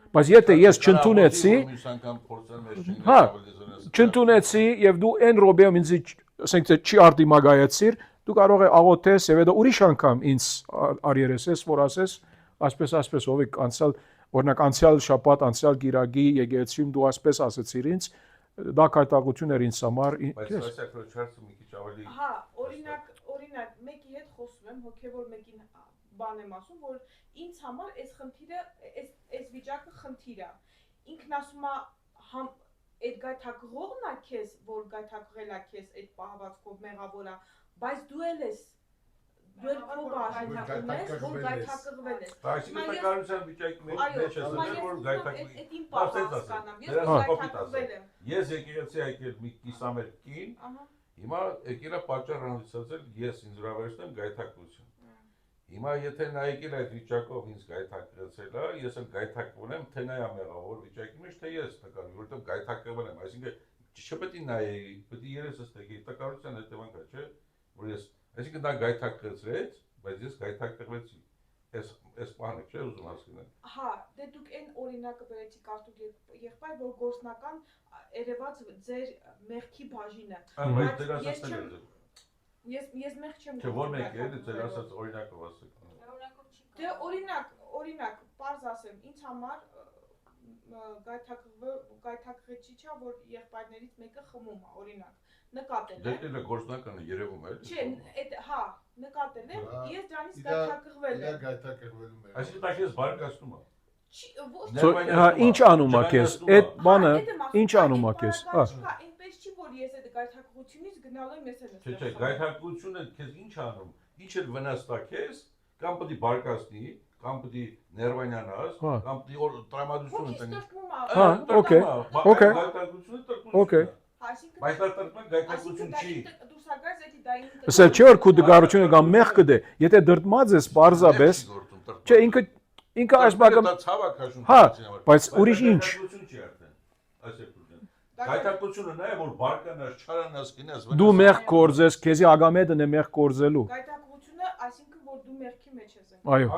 Բայց եթե ես չընդունեցի, հա, չընդունեցի եւ դու այն ռոբեյում ինձ ասենք թե չի արտիմագայեցիր, դու կարող ես աղոթես եւ դա ուրիշ անգամ ինձ արիերեսես, որ ասես, ասպես Հովիկ անցյալ օրինակ անցյալ շաբաթ, անցյալ գիրագի եկեղեցիում դու ասպես ասեցիր ինձ, դա կայտաղություն էր ինձ համար։ Բայց այս ակրոչարցը մի քիչ ավելի Հա, օրինակ մեկի հետ խոսում եմ, հոգևոր մեկին բան եմ ասում, որ ինձ համար այս խնդիրը, այս վիճակը խնդիր է։ Ինքն ասում է այդ գայթակղողն է քեզ, որ գայթակղել է քեզ այդ պահվածքով մեղավոր է, բայց դու էլ ես դու էլ քո բաժանում ես, որ գայթակղվել ես։ Այսինքն տակարության վիճակի մեջ ես ասել, որ գայթակղի։ Այդ իմ պահվածքանամ, ես գայթակղվել եմ։ Ես եկեղեցի եկել մի կիսամերկ կին, հիմա եկել է պատճառ հանդիսացել, ես ինձ հրավերեցնեմ գայթակղություն։ Հիմա եթե նա եկել այդ վիճակով ինձ գայթակղեցել է, ես էլ գայթակղվել եմ, թե նա է մեղավոր վիճակի մեջ, թե ես տկարի, որովհետև գայթակղվել եմ, այսինքն չպետք է նայեի, պետք է երեսս տեկեի, տկարության հետևանքա, չէ՞, որ ես, այսինքն նա գայթակղեցրեց, բայց ես գայթակղվեցի։ Այս բանը չէ ուզում հասկանալ։ Հա, դե դուք այն օրինակը բերեցիք արդյոք եղբայր, որ գործնական երևաց ձեր մեղքի բաժինը։ Բայց դեր ասացել եք։ Ես մեղ չեմ Չէ, որ մեկ է, դեր ասած օրինակով ասեք։ Դե օրինակ, պարզ ասեմ, ինձ համար գայթակղիչիչա, որ եղբայրներից մեկը խմում է, օրինակ, նկատել Դե է։ դա գործնականը երևում է։ Չէ, հա, նկատել եմ, ես դրանից գայթակղվել եմ։ Գայթակղվելում եմ։ Այսինքն դա քեզ բարգացնում է։ Հա, ինչ անում է քեզ, այդ բանը ինչ անում է քեզ, հա։ Այնպես չի, որ ես այդ գայթակղությունից գնալու եմ ես էլ։ Չէ, գայթակղությունը քեզ ինչ անում, ինչ էլ վնաս տա քեզ, կամ պետք է բարգացնի, կամ պետք է ներվանյանաս, կամ պետք է տրամադրություն ընտրի։ Հա, օքեյ, օքեյ։ Գայթակղությունը տրկություն։ Օքեյ։ Բայց դա տրկման գայթակղություն չի։ Ասել չէ որ քու դգարությունը կամ մեղ կդե, եթե դրտմած ես պարզաբես, չէ ինքը այս բակը հա, բայց ուրիշ ինչ։ Գայթակղությունը նա է որ բարկանաս, չարանաս, գնաս։ Դու մեղ կորձես, քեզի ագամեդն է մեղ կորձելու։ Գայթակղությունը, այսինքն որ դու մեղքի մեջ ես ընկնում։ Այո։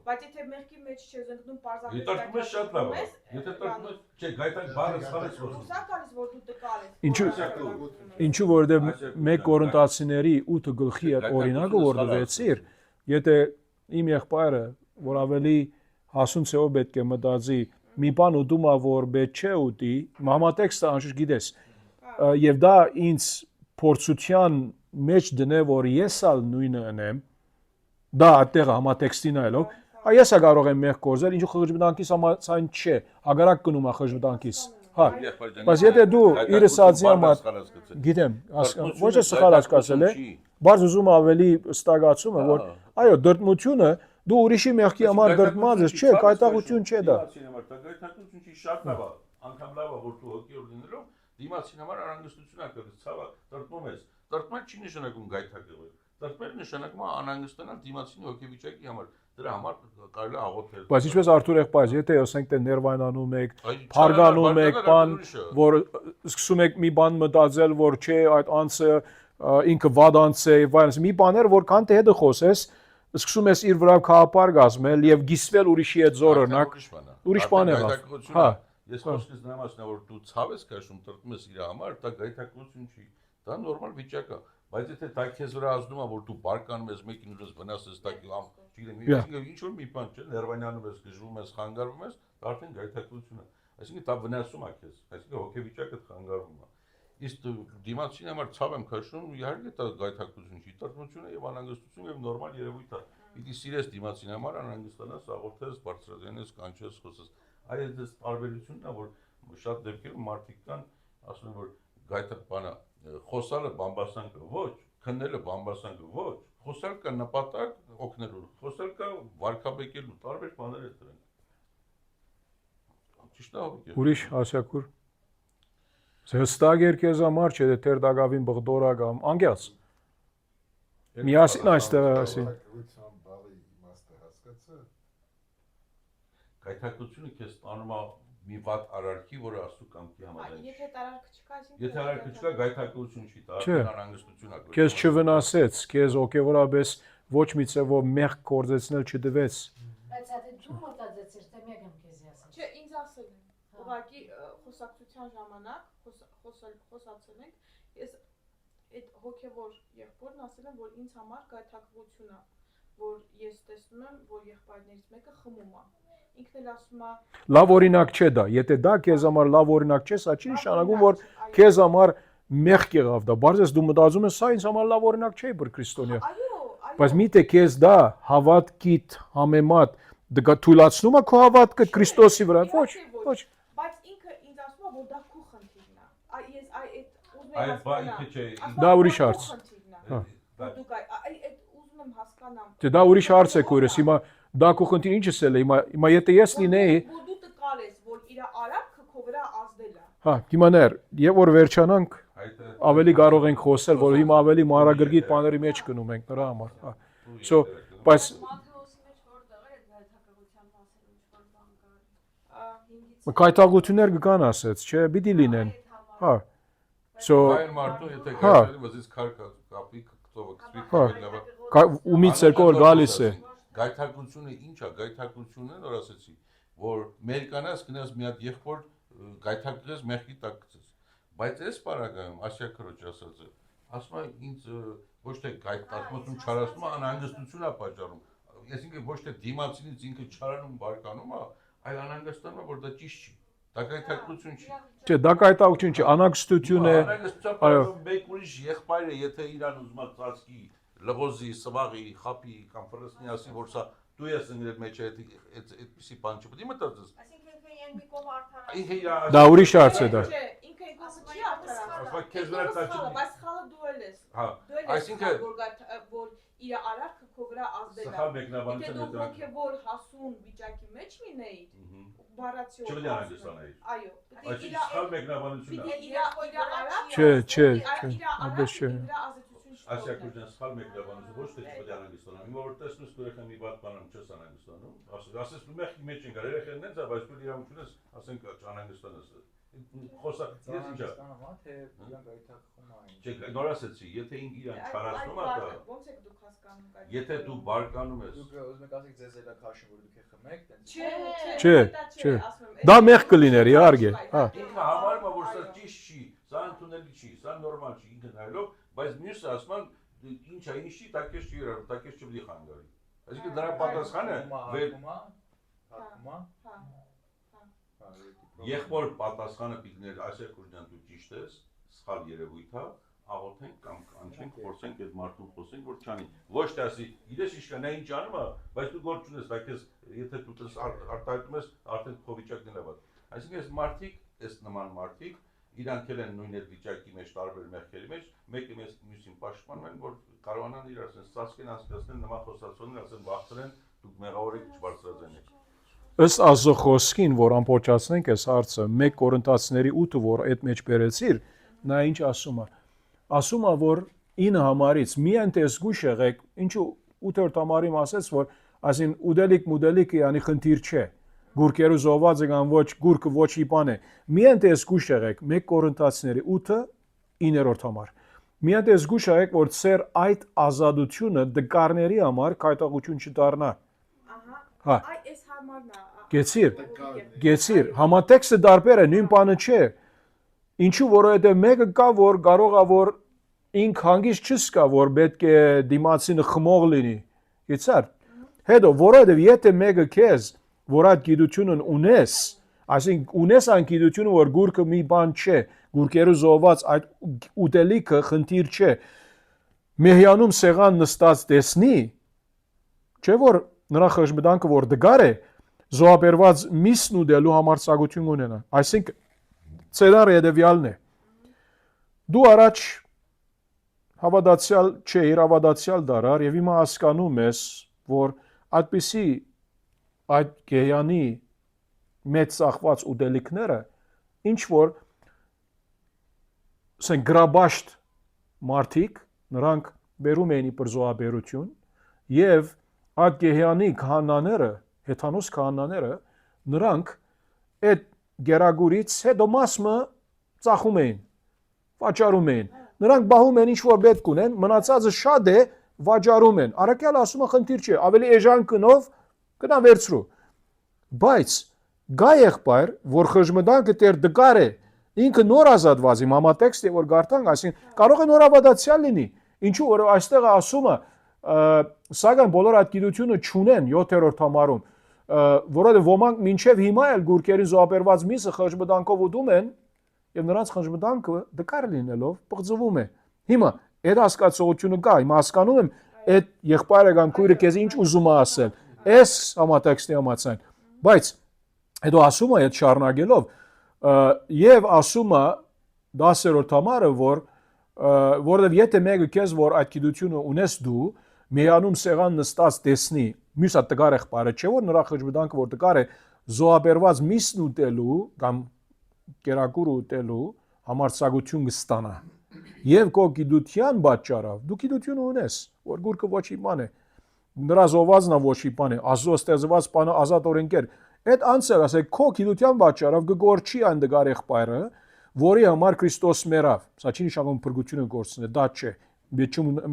Բայց եթե մեղքի մեջ չես ընկնում, պարզապես Յետարկում ես շատ լավ։ Եթե տրկում ես, չէ, գայթակ բառը սխալեց որ։ Սա գալիս որ դու տկար ես։ Ինչու որովհետև 1 Կորինթացիների 8 գլխի այդ օրինակը որ դվեցիր, եթե իմ եղբայրը, որ ավելի հասուն ցեով պետք է մտածի, մի բան ուտում ա որ պետք չէ ուտի, համատեքստը անշուշտ գիտես, եւ դա ինձ փորձության մեջ դնե որ ես ալ նույնը անեմ, դա այդտեղ համատեքստին այլով, ես ա կարող եմ մեղ կորզել, ինչու խղճվտանքիս համացան չէ, հագարակ գնում ա խղճվտանքիս, հա, բայց եթե դու իրս ածի համար, գիտեմ, ոչ է սխալ հասկացել է, բայց ուզում ավելի ստագացում է, որ այո, դրտմությունը դու ուրիշի մեղքի համար դրտմած ես, չէ, կայտաղություն չէ դա։ Գայթակղություն չի շատ լավ է, անգամ լավ է որ դու հոգեոր լինելով դիմացին համար անհանգստություն ա կրել, ցավը տրտմում ես։ Տրտմել չի նշանակում գայթակղվել։ Տրտմել նշանակում է անհանգստանալ դիմացին հոգեվիճակի համար։ Դրա համար կարելի է աղոթել։ Բայց ինչպես Արթուր եղբայր, եթե ասենք թե ներվայնանում եք, փարգանում եք, բան, որ սկսում եք մի բան մտածել, որ չէ, այդ անձը ինքը վատ անձ է, վայրս մի բաներ, որքան թե հետը խոսես, սկսում ես իր վրա քահապար գազմել եւ գիսվել ուրիշի հետ զորոնակ, ուրիշ բան է։ Հա, ես խոսքից նամասն է որ դու ցավ ես քաշում, տրտում ես իր համար, դա գայթակղություն չի։ Դա նորմալ վիճակ է։ Բայց եթե դա քեզ վրա ազդում է որ դու բարկանում ես մեկին ուժես վնասես, դա չգիտեմ, ինչ որ մի բան չէ, ներվանյանում ես, գժվում ես, խանգարվում ես, դա արդեն գայթակղություն է։ Այսինքն դա վնասում է քեզ, այսինքն հոգեվիճակը խանգարվում է։ Իսկ դիմացին համար ցավ եմ քաշում, իհարկե դա գայթակղություն չի, տրտմություն է եւ անհանգստություն եւ նորմալ երևույթ է։ Պիտի սիրես դիմացին համար, անհանգստանաս, աղոթես, բարձրացնես, կանչես, խոսես։ Այս դες տարբերությունն է, որ շատ դեպքերում մարդիկ կան, ասում են որ գայթակ բանը խոսալը բամբասանքը ոչ, քննելը բամբասանքը ոչ, խոսալ կա նպատակ օգնելու, խոսալ կա վարկաբեկելու, տարբեր բաներ է դրանք։ Ճիշտ է, հավիք։ Ուրիշ ասյակուր։ Հստակ էր քեզ համար, չէ՞ թե թեր դագավին բղդորա կամ անգյաց։ Միասին այստեղ ասին։ Գայթակղությունը քեզ տանում է մի վատ արարքի, որը աստու կամքի համաձայն։ Եթե տարարք չկա, այսինքն Եթե արարքը չկա, գայթակղություն չի, Չէ։ անհանգստություն է։ Քեզ չվնասեց, քեզ օկեվորաբես ոչ մի ցեվով մեղք կորձեցնել չդվեց։ Բայց այդ դու մտածեցիր, թե մեկ եմ քեզ ասել։ Չէ, ինձ ասել են։ Ուղղակի խոսակցության ժամանակ խոսացել ենք, ես այդ հոգևոր եղբորն ասել եմ, որ ինձ համար գայթակղություն է, որ ես տեսնում եմ, որ եղբայրներից մեկը խմում է։ Ինքն էլ ասում է Լավ օրինակ չէ դա։ Եթե դա քեզ համար լավ օրինակ չէ, սա չի նշանակում, որ քեզ համար մեղք եղավ դա։ Բարձր դու մտածում ես, սա ինձ համար լավ օրինակ չէ, բր քրիստոնյա։ Բայց միթե քեզ դա հավատքիդ համեմատ դգա թույլացնում է քո հավատքը Քրիստոսի վրա։ Ոչ, ոչ։ Բայց ինքը ինձ ասում է, որ դա քո խնդիրն է։ Ես այդ ուզում եմ Այդ բա հասկանալ։ ինքը չէ։ Դա ուրիշ հարց։ Հա։ Դուք այդ ուզում եմ հասկանամ։ Դե դա ուրիշ հարց է քույրս։ Հիմա դա քո խնդիր ինչս էլ է։ Հիմա եթե ես լինեի, Որ դու տկար ես, որ իր արարքը քո վրա ազդել է։ հա, հիմա ներ, եւ որ վերջանանք, ավելի կարող ենք խոսել, որ հիմա ավելի մանրագրգիռ բաների մեջ գնում ենք նրա համար, հա։ So, բայց Մատթեոսի մեջ որտեղ է այդ գայթակղության մասին ինչ-որ բան կար։ կայտաղություններ կան ասեց, չէ, պիտի լինեն։ Հա։ So, Այն մարդու եթե գայթակղի վզից քար կապի կտովը կսպի ումից երկու օր գալիս է։ Գայթակղությունը ինչ է, գայթակղությունը որ ասեցի, որ մերկանաս գնաս մի հատ եղբոր գայթակղես մեղքի տակ գցես։ Բայց այս պարագայում Ասիա քրոջ ասածը, ասում է ինձ ոչ թե գայթակղություն չարացնում, անհանգստություն է պատճառում։ Այսինքն ոչ թե դիմացինից ինքը չարանում բարկանում է, այլ անհանգստանում է, որ դա ճիշտ չի։ Դա գայթակղություն չի։ Չէ, դա կայտաղություն չի, անհանգստություն է։ Այո, մեկ ուրիշ եղբայրը, եթե իրան ուզում է ծածկի, լղոզի, սվաղի, խապի կամ ֆրսնի ասի, որ սա դու ես ընկնել մեջ այդպիսի բան չպետք է մտածես։ Այսինքն ինքը մի կողմ արդարացնում։ Ինքը Դա ուրիշ հարց է դա։ Չէ, ինքը ասում չի արդարացնում։ Բայց քեզ վրա դա չի։ Բայց խաղը դու էլ ես։ Հա, Դու էլ ես այսինքն որ իր արարքը քո վրա ազդել է։ սխալ մեկնաբանություն Եթե դու հոգևոր հասուն վիճակի մեջ լինեիր, բառացիորեն։ Չպետք է անհանգստանայի։ Այո, Այս սխալ մեկնաբանություն է։ իր արարքը Չէ, չէ, իր այդպես չէ։ Ասիա քրոջան սխալ մեկնաբանություն ոչ թե չպետք է անհանգստանալ։ Հիմա որ տեսնես դու երեխան մի բան բանում չես անհանգստանում, ասես դու մեղքի մեջ ենք, երեխան նենց է, բայց դու իրավունք ունես, ասենք անհանգստանաս։ Խոսա, ես ինչա։ թե իրան գայթակղում այն։ Չէ, նոր ասեցի, եթե իրան չարացնում է դա, ոնց եք դուք հասկանում դա։ եթե դու բարկանում ես, Դուք ուզում եք ասեք ձեզ էլ է քաշում, որ դուք եք խմեք, տենց։ Չէ, չէ։ Դա մեղք կլիներ, իհարկե, հա։ ինքը համարում է, որ սա ճիշտ չի, սա ընդունելի չի, սա նորմալ չի, ինքը նայելով, բայց մյուսը ասում է, ինչ է, ինչ չի, դա քեզ չի երարում, դա քեզ չպետք է խանգարի։ Այսինքն դրա պատասխանը եղբոր պատասխանը պիտներ Ասիա քրոջան դու ճիշտ ես, սխալ երևույթ է, աղոթենք կամ կանչենք, փորձենք այդ մարդուն խոսենք, որ չանի։ Ոչ թե ասի, գիտես ինչ կա, նա ինչ անում է, բայց դու գործ չունես, դա քեզ եթե դու դες արտահայտում ես, արդեն քո վիճակն էլ է վատ։ Այսինքն այս մարդիկ, այս նման մարդիկ, իրանք էլ են նույն այդ վիճակի մեջ, տարբեր մեղքերի մեջ, մեկը մյուսին պաշտպանում են, որ կարողանան իրար ասեն, ծածկեն անցկացնեն նման խոսացումներ, ասեն վախցրեն, դուք մեղավոր եք, չբարձրացնեք։ Ըստ Աստծո խոսքին, որ ամփոփացնենք այս հարցը, 1 Կորինթացիների 8-ը, որ այդ մեջ բերեցիր, նա ինչ ասում է։ Ասում է, որ 9 համարից միայն տեսգուշ եղեք, ինչու 8-րդ համարի ասեց, որ ասին ուդելիքը յանի խնդիր չէ։ Գուրկերու զոհվածը կամ ոչ, գուրկը ոչ ի բան է։ Միայն տեսգուշ եղեք 1 Կորինթացիների 8-ը 9-րդ համար։ Միայն տեսգուշ եղեք, որ ծեր այդ ազատությունը դկարների համար կայտաղություն չդառնա։ Հա։ Այս համարն է։ Գեցիր, համատեքստը դարբեր է, նույն բանը չէ։ Ինչու, որովհետև մեկը կա, որ կարող է որ ինք հանգիստ չսկա, որ պետք է դիմացինը խմող լինի։ Գեցար։ Հետո, որովհետև եթե մեկը քեզ, որ այդ գիտությունն ունես, այսինքն ունես այն գիտությունը, որ գուրկը մի բան չէ, գուրկերու զոհված այդ ուտելիքը խնդիր չէ։ Մեհյանում սեղան նստած տեսնի, չէ որ նրա խժբտանքը որ դգար է, զոհաբերված միսն ուտելու համար ցանկություն ունենա։ Այսինքն ծերար հետևյալն է։ Դու առաջ հավատացյալ չէ, իր հավատացյալ դարար եւ հիմա հասկանում ես, որ այդպիսի այդ գեյանի մեծ սախված ուտելիքները ինչ որ ասենք գրաբաշտ մարդիկ նրանք բերում էին իբր զոհաբերություն եւ այդ գեհյանի քահանաները, հեթանոս քահանաները նրանք այդ գերագուրից հետո մասը ծախում էին, վաճառում էին։ Նրանք բահում են ինչ որ պետք ունեն, մնացածը շատ է վաճառում են։ Արաքյալը ասում է խնդիր չէ, ավելի էժան գնով գնա վերցրու։ Բայց գա եղբայր, որ խժմդանքը տեր դկար է, ինքը նոր ազատված իմ համատեքստը որ գարտանք, այսինքն կարող է նոր ավադացիալ լինի։ Ինչու որ այստեղ ասում է, սակայն բոլոր այդ գիտությունը չունեն 7-րդ համարում, որովհետև ոմանք մինչև հիմա էլ գուրքերի զոհաբերված միսը խժմդանքով ուտում են եւ նրանց խժմդանքը դկար լինելով պղծվում է։ Հիմա այդ հասկացողությունը կա, հիմա հասկանում եմ այդ եղբայրը կամ քույրը քեզ ինչ ուզում է ասել։ Այս համատեքստի համաձայն, բայց հետո ասում է այդ շարունակելով եւ ասում է 10-րդ համարը, որովհետեւ եթե մեկը քեզ որ այդ գիտությունը ունես դու, միանում սեղան նստած տեսնի, մյուսը տկար եղբայրը չէ որ նրա խժմդանքը որ տկար է զոհաբերված միսն ուտելու կամ կերակուր ուտելու համարձակություն կստանա։ Եվ քո գիտության պատճառով դու գիտություն ունես, որ գուրքը ոչ մի բան է, նրա զոհվածն է ոչ մի բան է, Աստծո ստեղծված բանը ազատ օրենքեր։ Այդ անձը, ասեք, քո գիտության պատճառով կգորչի այն դգար եղբայրը, որի համար Քրիստոս մեռավ։ Սա չի նշանակում փրկությունը գործն է, դա չէ,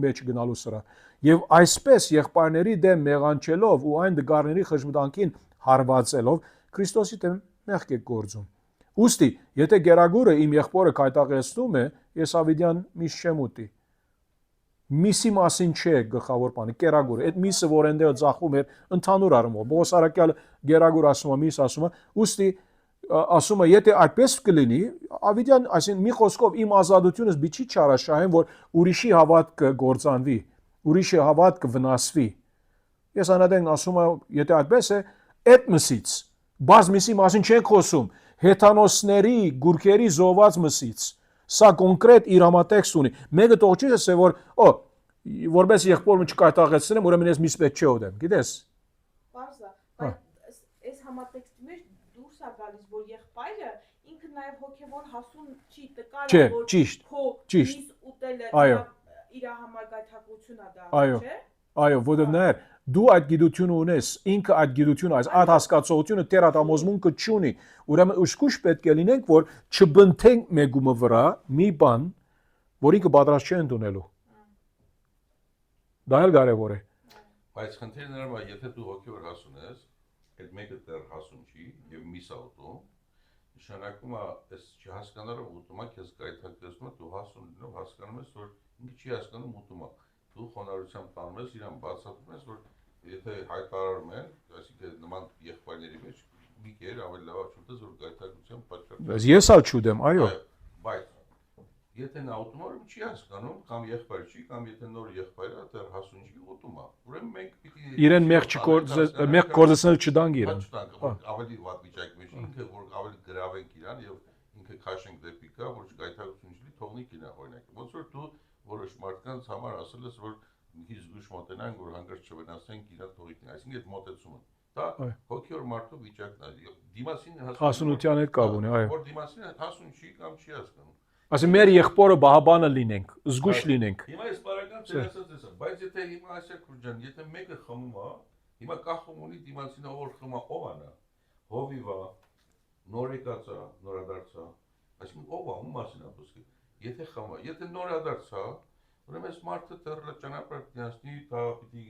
մեջ գնալու սրա։ Եվ այսպես եղբայրների դեմ մեղանչելով ու այն դգարների խժմտանքին հարվածելով Քրիստոսի դեմ մեղք է գործում։ Ուստի, եթե գերագուրը իմ եղբորը կայտաղեցնում է, ես ավիդյան միս չեմ ուտի։ Միսի մասին չէ գլխավոր բանը, գերագուրը։ Այդ միսը, որ այնտեղ ծախում էր ընդհանուր առումով, Պողոս արաքյալը գերագուր ասում է, միս ասում է, ուստի ասում է, եթե այդպես կլինի, ավիդյան, այսինքն մի խոսքով իմ ազատությունս բիչի չարաշահեն, որ ուրիշի հավատքը գործանվի, ուրիշի հավատքը վնասվի։ Ես անադեն ասում եմ, եթե այդպես է, այդ մսից, բազմիսի մասին չենք խոսում, հեթանոսների, գուրքերի զոհված մսից, սա կոնկրետ իր համատեքստ ունի։ Մեկը տող չի ասել, որ որպես եղբորը չկայտաղեցնեմ, ուրեմն ես միս պետք չի ուտեմ, գիտես։ Պարզա, բայց այս համատեքստի մեջ դուրս է գալիս, որ եղբայրը ինքը նաև հոգևոր հասուն չի, տկար է, որ միս ուտելը իր համար գայթակղություն է դառնում, չէ՞։ Այո, որովհետև նայր, դու այդ գիտությունը ունես, ինքը այդ գիտությունը, այդ հասկացողությունը տեր ատամոզմունքը չունի, ուրեմն ուշքուշ պետք է լինենք, որ չբնթենք մեգումը վրա մի բան, որ ինքը պատրաստ չի ընդունելու։ Դա էլ կարևոր է։ Բայց խնդիրը նրան է, եթե դու հոգևոր հասուն ես, այդ մեկը դեռ հասուն չի եւ միսա ուտում, նշանակում է, այս չհասկանալով ուտումը քեզ կայթակցում է, դու հասուն լինով հասկանում ես, որ ինքը չի հասկանում ուտումը։ Դու խոնարհությամբ տանում ես, իրան բացատրում ես, որ եթե հայտարարում են, այսինքն նման եղբայրների մեջ մի կեր ավելի լավ չուտես, որ գայթակղության պատճառ։ Բայց ես ալ չուտեմ, այո։ Բայց եթե նա ուտում է, չի հասկանում, կամ եղբայր չի, կամ եթե նոր եղբայրը դեռ հասուն չի ուտում է։ Ուրեմն մենք պիտի իրեն մեղ կորցնել չտանք իրեն։ Ավելի վատ վիճակի մեջ ինքը որ ավելի գրավենք իրան եւ ինքը քաշենք դեպի կա, որ գայթակղություն չլինի, թողնի կինա օրինակ։ Ոնց որ դու որոշ մարդկանց համար ասել ես, որ մի զգուշ մոտենանք, որ հանկարծ չվնասենք իրար թողիկին, այսինքն այդ մոտեցումը։ Դա հոգևոր մարդու վիճակն է։ Դիմասին հասունության հետ կապ ունի, այո։ Որ դիմասին հասուն չի կամ չի հասկանում։ Ասեն մեր եղբորը բահաբանը լինենք, զգուշ լինենք։ Հիմա ես բարական տեսած եմ, բայց եթե հիմա ասեք Քուրջան, եթե մեկը խմում է, հիմա կախում ունի դիմասին ով խմա ով է նա։ Հովիվա, նոր եկածա, նորադարձա, այսինքն ով է, ում մասին է խոսքը։ Եթե խմա, եթե նորադարձա, ուրեմն այս մարդը դեռ ճանապարհ դիանցնի, դա պիտի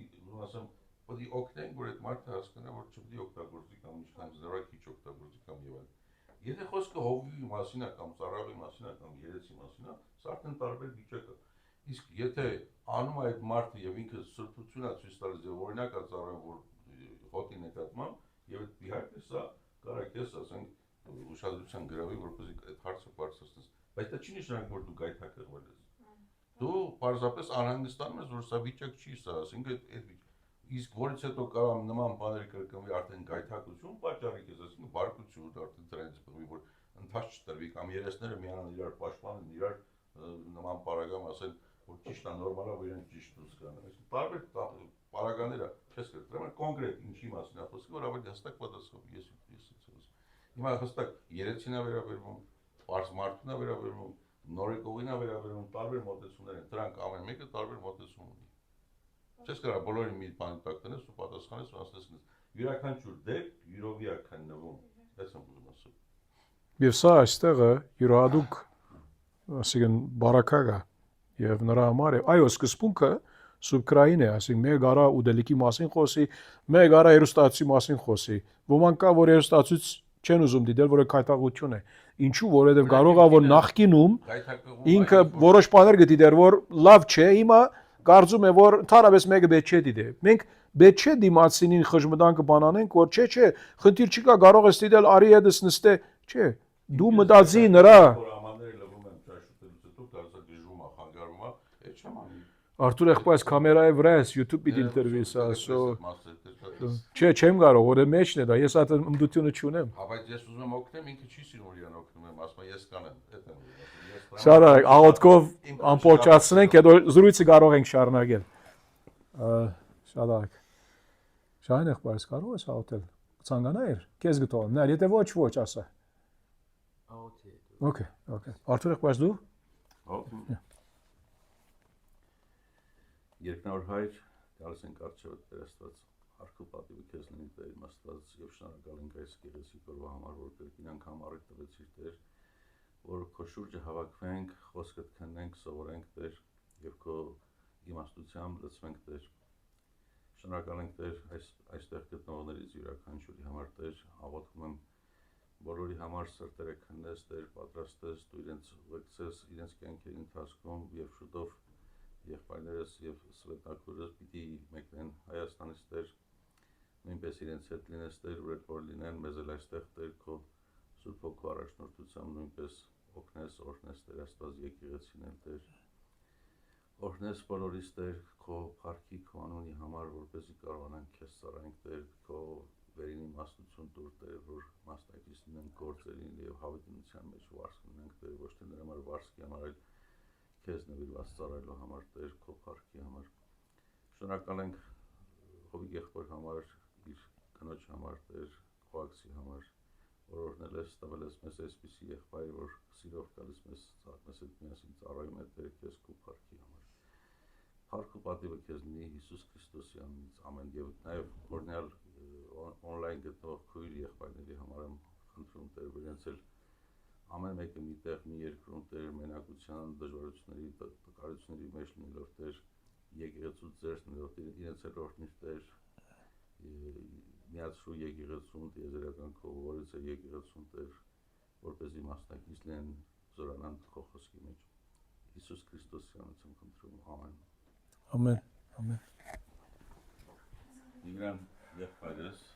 ասեմ, պիտի օգնենք, որ այդ մարդը հասկանա, որ չպիտի օգտագործի կամ ինչքան զրոյ քիչ օգտագործի կամ եւ այլն։ Եթե խոսքը հովիվի մասին է կամ ծառավի մասին է կամ երեցի մասին է, սա արդեն տարբեր վիճակ է։ Իսկ եթե անում է այդ մարդը եւ ինքը սրբություն է ցույց տալիս եւ օրինակ է ծառայում, որ հոտի նկատմամբ եւ այդ իհարկե սա կարա քեզ ասենք ուշադրության գրավի, որպեսզի այդ հարցը բարձրացնես։ Բայց դա չի նշանակում, որ դու գայթակղվել ես։ Դու պարզապես անհանգստանում ես, որ սա վիճակ չի սա, ասենք այդ իսկ որից հետո կարող նման բաներ կրկնվի արդեն գայթակղություն պատճառի քեզ, ասենք բարկություն, արդեն դրանից բխի, որ ընթաց չտրվի կամ երեսները միանան իրար պաշտպանեն, իրար նման պարագամ ասեն որ ճիշտ է, նորմալ է, որ իրենք ճիշտ դուրս գան։ Այսինքն տարբեր պարագաներ է, չես կրել, կոնկրետ ինչի մասին է խոսքը, որ ավելի հստակ պատասխան ես ցույց։ Հիմա հստակ երեցին է վերաբերվում, պարզ մարդուն է վերաբերվում, նորեկողին է վերաբերվում, տարբեր մոտեցումներ են, դրանք ամեն մեկը տարբեր մոտեցում ունի։ Չես կարող բոլորին մի բան տակ տնես ու պատասխանես ու ասես յուրաքանչյուր դեպք յուրովի է քննվում, այս եմ ուզում ասել։ Եվ սա այստեղը յուրահատուկ, ասիկան բարակա կա եւ նրա համար է, այո, սկզբունքը Սուրբ Քրային է, ասենք մեկ արա ուդելիքի մասին խոսի, մեկ արա երուստացի մասին խոսի։ Ոմանք կա, որ երուստացուց չեն ուզում դիտել, որը քայթակություն է։ Ինչու, որովհետեւ կարող է որ նախկինում ինքը որոշ բաներ գտիդեր, որ լավ չէ, հիմա կարծում է, որ ընդհանրապես մեկը պետք չէ դիտե։ Մենք պետք չէ դիմացինին խժմտանքը բանանենք, որ չէ, խնդիր չկա, կարող ես դիտել արի հետս նստե, չէ։ Դու մտածի նրա Artur եղբայրս կամերայի վրա ես YouTube-ի դիլտրվի սա, չէ, չեմ կարող, որը մեջն է դա, ես այդ ըմդությունը չունեմ։ Բայց ես ուզում եմ օգնեմ, ինքը չի սիրում որ իրան օգնում եմ, ասում ես կանեմ, էդ եմ։ Շատ արագ, աղոթքով ամփոփացնենք, հետո զրույցը կարող ենք շարունակել։ Շատ արագ։ Շահին եղբայրս կարող ես աղոթել, ցանկանայր, քեզ գտողեմ, նայ, եթե ոչ, ասա։ Աղոթի։ Okay, Artur եղբայրս դու։ Երկնավոր Հայր, գալիս ենք առջևդ Տեր Աստված, հարկ ու պատիվը քեզ լինի Տեր իմ Աստված, եւ շնորհակալ ենք այս գեղեցիկ օրվա համար, որ կրկին անգամ առիթ տվեցիր Տեր, որ քո շուրջը հավաքվենք, խոսքդ քննենք, սովորենք Տեր եւ քո իմաստությամբ լցվենք Տեր։ Շնորհակալ ենք Տեր այստեղ գտնողներից յուրաքանչյուրի համար Տեր, աղոթում եմ բոլորի համար սրտերը քննես Տեր, պատրաստես, դու իրենց ուղեկցես իրենց կյանքերի ընթացքում եւ շուտով եղբայրներս եւ սվետակուրս պիտի մեկնեն Հայաստանից Տեր, նույնպես իրենց հետ լինես Տեր, որ լինեն մեզ էլ այստեղ Տեր քո Սուրբ Հոգու առաջնորդությամբ նույնպես օգնես, օրհնես Տեր Աստված եկեղեցին էլ Տեր, օրհնես բոլորիս Տեր քո փառքի, քո անունի համար, որպեսզի կարողանանք քեզ ծառայենք Տեր, քո վերին իմաստություն տուր Տեր, որ մասնակից լինենք գործերին եւ հավիտենության մեջ վարձ ունենք Տեր, ոչ թե նրա համար վարձքի համար, այլ քեզ նվիրված ծառայելու համար Տեր, քո փառքի համար։ Շնորհակալ ենք Հովիկ եղբոր համար, իր կնոջ համար Տեր, Խոաքսի համար, որ օրհնել ես, տվել ես մեզ այսպիսի եղբայր, որ սիրով գալիս մեզ հետ միասին ծառայում է Տեր, քեզ քո փառքի համար։ Փառք ու պատիվը քեզ լինի Հիսուս Քրիստոսի անունից, ամեն, եւ նաեւ օրհնյալ on-line գտնող քույր եղբայրների համար եմ խնդրում Տեր, որ իրենց էլ ամեն մեկը մի տեղ, մի երկրում Տեր, մենակության, դժվարությունների, տկարությունների մեջ լինելով Տեր, եկեղեցուց ձեռք ներող իրենց էլ օրհնիր Տեր, միացրու եկեղեցուն, տիեզերական քո ողորից է եկեղեցուն Տեր, որպեսզի մասնակից լինեն զորանան քո խոսքի մեջ։ Հիսուս Քրիստոսի անունով եմ խնդրում, ամեն։ Ամեն, ամեն։ Իգրան եղբայրս